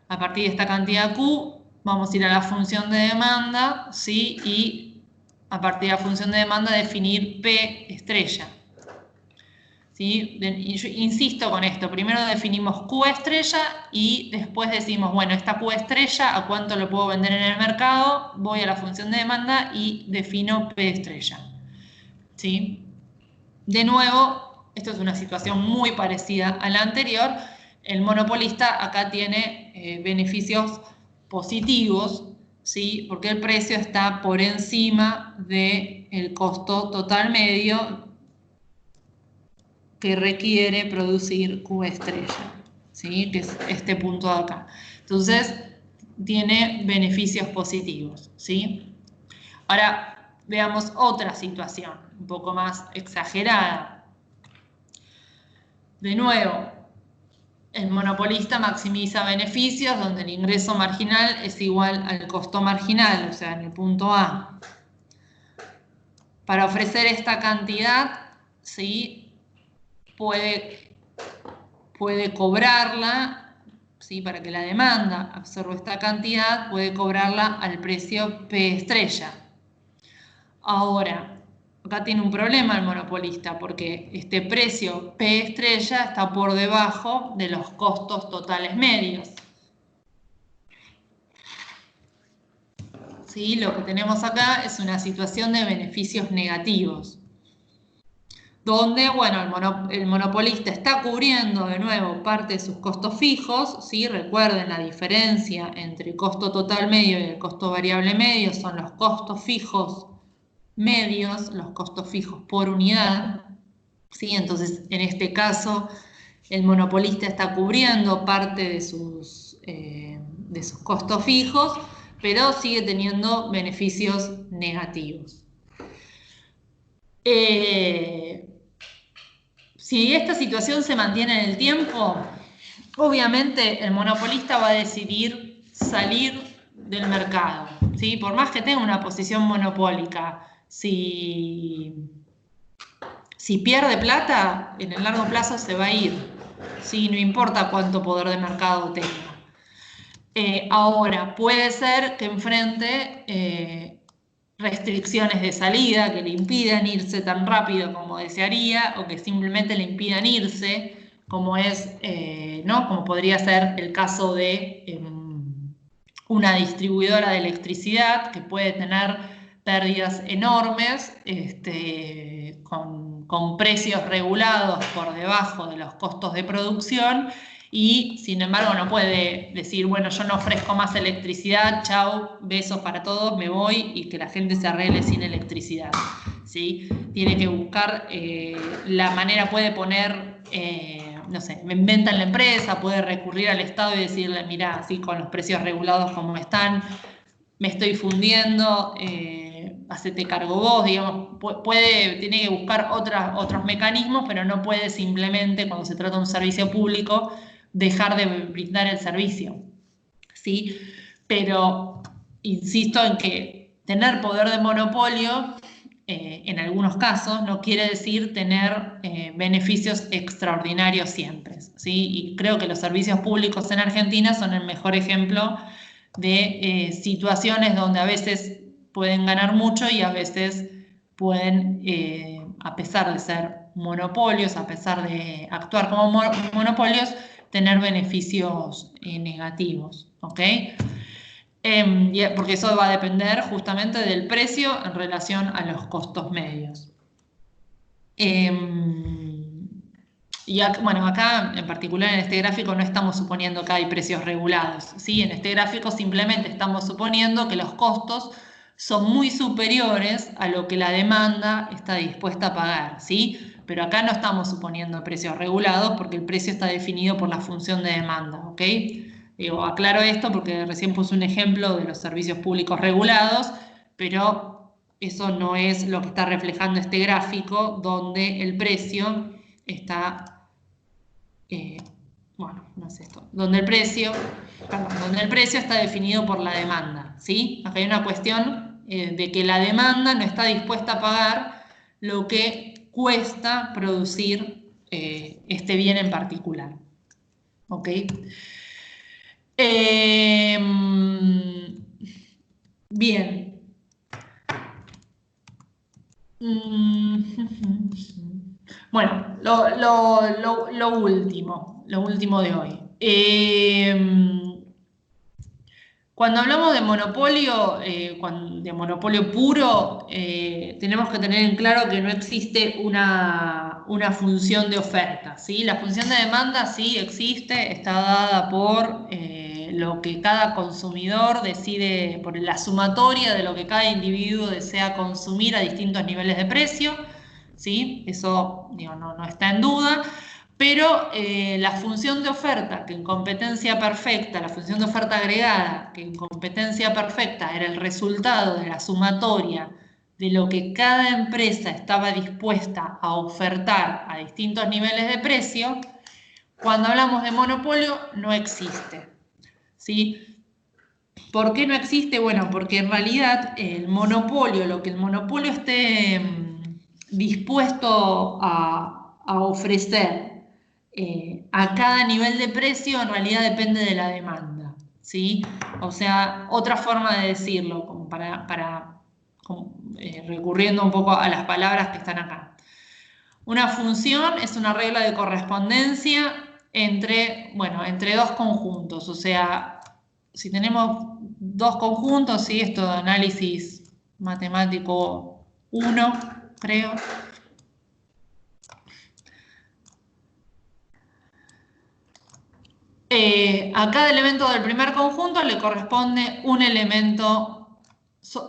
a partir de esta cantidad Q, vamos a ir a la función de demanda, ¿sí? Y a partir de la función de demanda definir P estrella, ¿sí? Yo insisto con esto, primero definimos Q estrella y después decimos, bueno, esta Q estrella, ¿a cuánto lo puedo vender en el mercado? Voy a la función de demanda y defino P estrella, ¿sí? De nuevo, esto es una situación muy parecida a la anterior. El monopolista acá tiene beneficios positivos, ¿sí? Porque el precio está por encima del costo total medio que requiere producir Q estrella, ¿sí? Que es este punto de acá. Entonces, tiene beneficios positivos, ¿sí? Ahora, veamos otra situación, un poco más exagerada. De nuevo, el monopolista maximiza beneficios donde el ingreso marginal es igual al costo marginal, o sea, en el punto A. Para ofrecer esta cantidad, ¿sí?, puede cobrarla, ¿sí?, para que la demanda absorba esta cantidad, puede cobrarla al precio P estrella. Ahora, acá tiene un problema el monopolista, porque este precio P estrella está por debajo de los costos totales medios. ¿Sí? Lo que tenemos acá es una situación de beneficios negativos, donde, bueno, el monopolista está cubriendo de nuevo parte de sus costos fijos, ¿sí? Recuerden la diferencia entre costo total medio y el costo variable medio, son los costos fijos medios, los costos fijos por unidad, ¿sí? Entonces, en este caso, el monopolista está cubriendo parte de sus costos fijos, pero sigue teniendo beneficios negativos. Si esta situación se mantiene en el tiempo, obviamente el monopolista va a decidir salir del mercado, ¿sí? Por más que tenga una posición monopólica, si pierde plata, en el largo plazo se va a ir, ¿sí? No importa cuánto poder de mercado tenga. Ahora, puede ser que enfrente restricciones de salida que le impidan irse tan rápido como desearía o que simplemente le impidan irse, como es, ¿no? Como podría ser el caso de una distribuidora de electricidad que puede tener pérdidas enormes con precios regulados por debajo de los costos de producción y sin embargo no puede decir, bueno, yo no ofrezco más electricidad, chau, besos para todos, me voy y que la gente se arregle sin electricidad, ¿sí? Tiene que buscar la manera, puede poner, no sé, me inventan la empresa, puede recurrir al Estado y decirle, mira, así con los precios regulados como están, me estoy fundiendo, hacete cargo vos, digamos, tiene que buscar otros mecanismos, pero no puede simplemente, cuando se trata de un servicio público, dejar de brindar el servicio, ¿sí? Pero insisto en que tener poder de monopolio, en algunos casos, no quiere decir tener beneficios extraordinarios siempre, ¿sí? Y creo que los servicios públicos en Argentina son el mejor ejemplo de situaciones donde a veces pueden ganar mucho y a veces pueden, a pesar de ser monopolios, a pesar de actuar como monopolios, tener beneficios negativos, ¿ok? Porque eso va a depender justamente del precio en relación a los costos medios. Y bueno, acá en particular en este gráfico no estamos suponiendo que hay precios regulados, ¿sí? En este gráfico simplemente estamos suponiendo que los costos son muy superiores a lo que la demanda está dispuesta a pagar, ¿sí? Pero acá no estamos suponiendo precios regulados porque el precio está definido por la función de demanda, ¿ok? Digo, aclaro esto porque recién puse un ejemplo de los servicios públicos regulados, pero eso no es lo que está reflejando este gráfico donde el precio está... bueno, no es esto, donde el precio está definido por la demanda, ¿sí? Acá hay una cuestión de que la demanda no está dispuesta a pagar lo que cuesta producir este bien en particular, ¿ok? Bien. Bueno, lo último de hoy. Cuando hablamos de monopolio puro, tenemos que tener en claro que no existe una función de oferta, ¿sí? La función de demanda sí existe, está dada por lo que cada consumidor decide, por la sumatoria de lo que cada individuo desea consumir a distintos niveles de precio, ¿sí? Eso, digo, no está en duda. Pero la función de oferta, que en competencia perfecta, la función de oferta agregada, que en competencia perfecta era el resultado de la sumatoria de lo que cada empresa estaba dispuesta a ofertar a distintos niveles de precio, cuando hablamos de monopolio no existe, ¿sí? ¿Por qué no existe? Bueno, porque en realidad el monopolio, lo que el monopolio esté dispuesto a ofrecer a cada nivel de precio en realidad depende de la demanda, ¿sí? O sea, otra forma de decirlo, como recurriendo un poco a las palabras que están acá. Una función es una regla de correspondencia entre dos conjuntos, o sea, si tenemos dos conjuntos, ¿sí? Esto de análisis matemático 1, creo. A cada elemento del primer conjunto le corresponde un elemento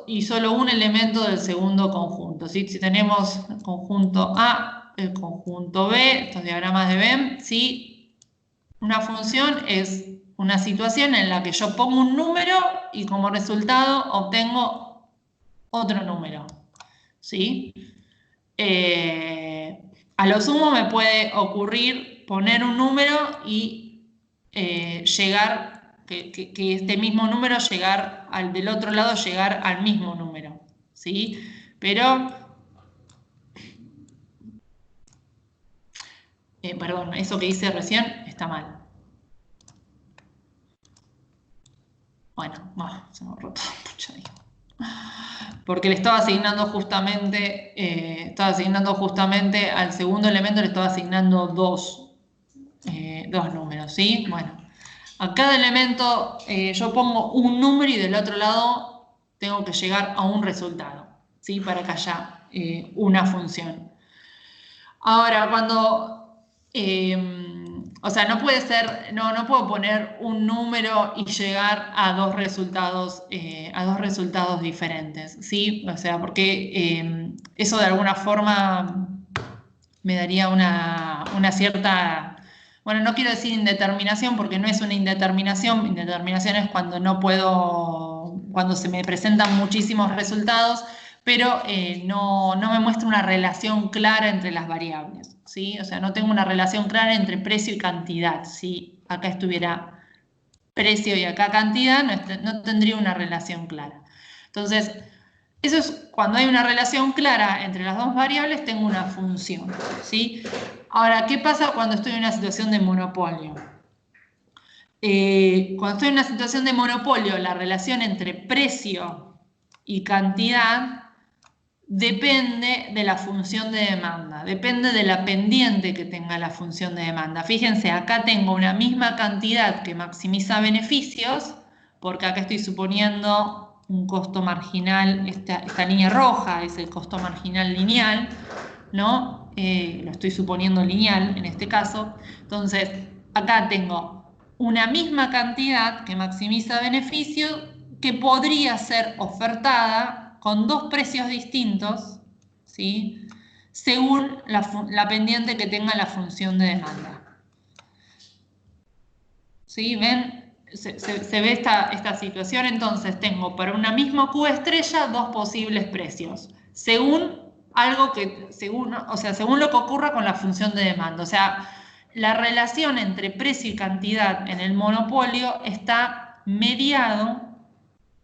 y solo un elemento del segundo conjunto, ¿sí? Si tenemos el conjunto A, el conjunto B, estos diagramas de Venn, ¿sí? Una función es una situación en la que yo pongo un número y como resultado obtengo otro número, ¿sí? A lo sumo me puede ocurrir poner un número y llegar, que este mismo número llegar del otro lado, llegar al mismo número, ¿sí? Pero, perdón, eso que hice recién está mal. Bueno, se me borró todo, pucha, porque le estaba asignando justamente al segundo elemento, le estaba asignando dos números, ¿sí? Bueno, a cada elemento yo pongo un número y del otro lado tengo que llegar a un resultado, ¿sí? Para que haya una función. Ahora, o sea, no puede ser, no puedo poner un número y llegar a dos resultados diferentes, ¿sí? O sea, porque eso de alguna forma me daría una cierta, bueno, no quiero decir indeterminación porque no es una indeterminación es cuando no puedo, cuando se me presentan muchísimos resultados, pero no me muestra una relación clara entre las variables, ¿sí? O sea, no tengo una relación clara entre precio y cantidad. Si acá estuviera precio y acá cantidad, no tendría una relación clara. Entonces, eso es cuando hay una relación clara entre las dos variables, tengo una función, ¿sí? Ahora, ¿qué pasa cuando estoy en una situación de monopolio? Cuando estoy en una situación de monopolio, la relación entre precio y cantidad depende de la función de demanda, depende de la pendiente que tenga la función de demanda. Fíjense, acá tengo una misma cantidad que maximiza beneficios, porque acá estoy suponiendo un costo marginal, esta línea roja es el costo marginal lineal, ¿no? Lo estoy suponiendo lineal en este caso. Entonces, acá tengo una misma cantidad que maximiza beneficios que podría ser ofertada con dos precios distintos, ¿sí? Según la pendiente que tenga la función de demanda. ¿Sí? ¿Ven? Se ve esta situación. Entonces tengo para una misma Q estrella dos posibles precios, según según lo que ocurra con la función de demanda. O sea, la relación entre precio y cantidad en el monopolio está mediado,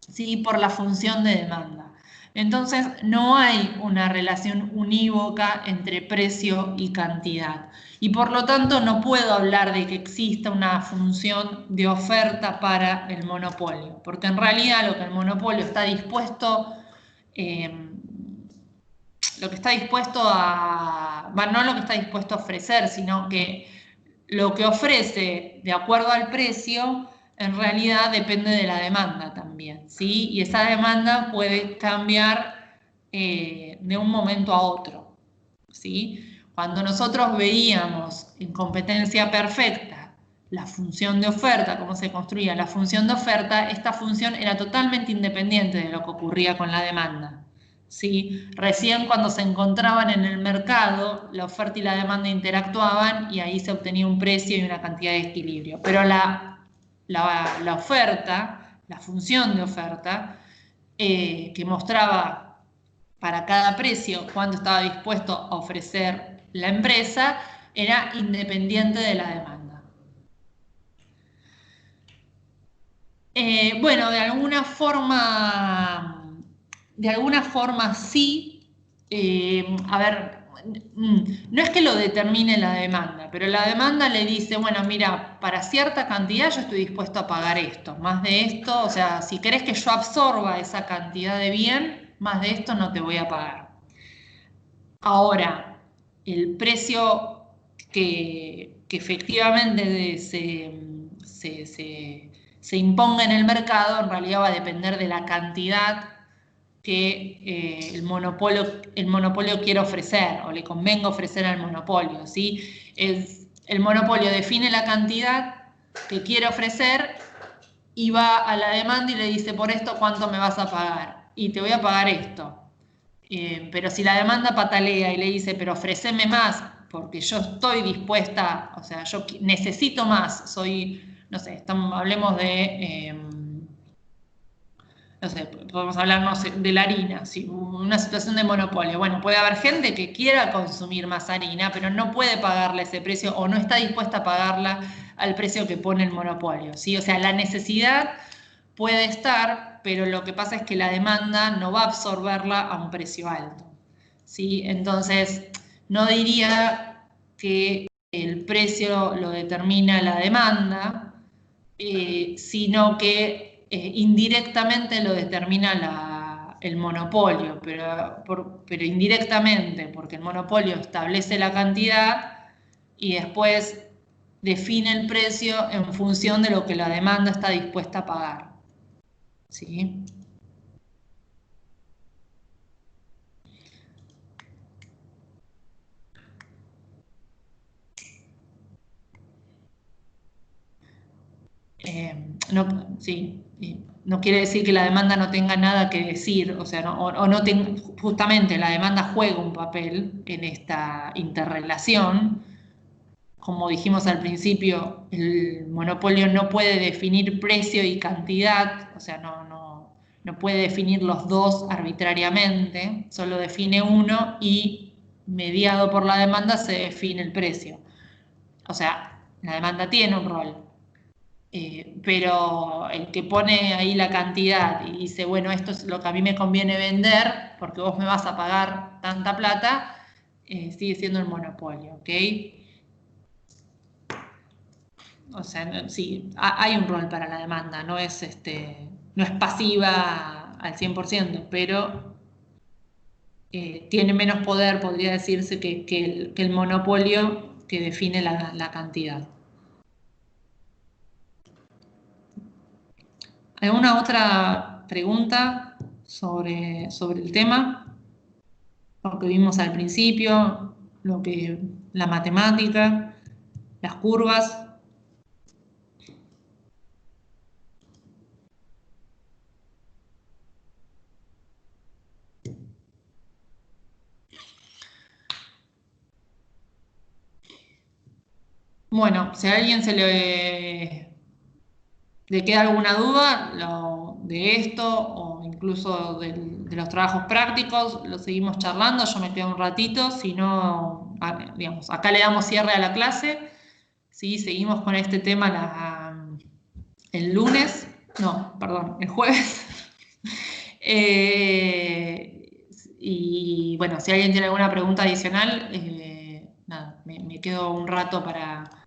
¿sí? Por la función de demanda. Entonces, no hay una relación unívoca entre precio y cantidad. Y por lo tanto, no puedo hablar de que exista una función de oferta para el monopolio. Porque en realidad lo que el monopolio está dispuesto, lo que está dispuesto a, bueno, no lo que está dispuesto a ofrecer, sino que lo que ofrece de acuerdo al precio, en realidad depende de la demanda también, ¿sí? Y esa demanda puede cambiar de un momento a otro, ¿sí? Cuando nosotros veíamos en competencia perfecta la función de oferta, cómo se construía la función de oferta, esta función era totalmente independiente de lo que ocurría con la demanda, ¿sí? Recién cuando se encontraban en el mercado, la oferta y la demanda interactuaban y ahí se obtenía un precio y una cantidad de equilibrio. Pero la oferta, la función de oferta, que mostraba para cada precio cuánto estaba dispuesto a ofrecer la empresa, era independiente de la demanda. Bueno, de alguna forma sí. A ver, no es que lo determine la demanda, pero la demanda le dice, bueno, mira, para cierta cantidad yo estoy dispuesto a pagar esto, más de esto, o sea, si querés que yo absorba esa cantidad de bien, más de esto no te voy a pagar. Ahora, el precio que efectivamente se imponga en el mercado, en realidad va a depender de la cantidad que el monopolio quiere ofrecer o le convenga ofrecer al monopolio, ¿sí? El monopolio define la cantidad que quiere ofrecer y va a la demanda y le dice, por esto, ¿cuánto me vas a pagar? Y te voy a pagar esto. Pero si la demanda patalea y le dice, pero ofréceme más, porque yo estoy dispuesta, o sea, yo necesito más, soy, no sé, hablemos de, no sé, podemos hablarnos de la harina, ¿sí? Una situación de monopolio. Bueno, puede haber gente que quiera consumir más harina, pero no puede pagarle ese precio o no está dispuesta a pagarla al precio que pone el monopolio, ¿sí? O sea, la necesidad puede estar, pero lo que pasa es que la demanda no va a absorberla a un precio alto, ¿sí? Entonces, no diría que el precio lo determina la demanda, sino que indirectamente lo determina el monopolio, pero indirectamente, porque el monopolio establece la cantidad y después define el precio en función de lo que la demanda está dispuesta a pagar. ¿Sí? No quiere decir que la demanda no tenga nada que decir, o sea, justamente la demanda juega un papel en esta interrelación. Como dijimos al principio, el monopolio no puede definir precio y cantidad, o sea, no puede definir los dos arbitrariamente, solo define uno y mediado por la demanda se define el precio. O sea, la demanda tiene un rol. Pero el que pone ahí la cantidad y dice, bueno, esto es lo que a mí me conviene vender porque vos me vas a pagar tanta plata, sigue siendo el monopolio, ¿ok? O sea, sí, hay un rol para la demanda, no es pasiva al 100%, pero tiene menos poder, podría decirse, que el monopolio que define la cantidad. ¿Alguna otra pregunta sobre el tema? Lo que vimos al principio, la matemática, las curvas. Bueno, si a alguien le queda alguna duda de esto o incluso de los trabajos prácticos, lo seguimos charlando, yo me quedo un ratito, si no, digamos, acá le damos cierre a la clase, ¿sí? Seguimos con este tema el lunes, no, perdón, el jueves. Y bueno, si alguien tiene alguna pregunta adicional, nada, me quedo un rato para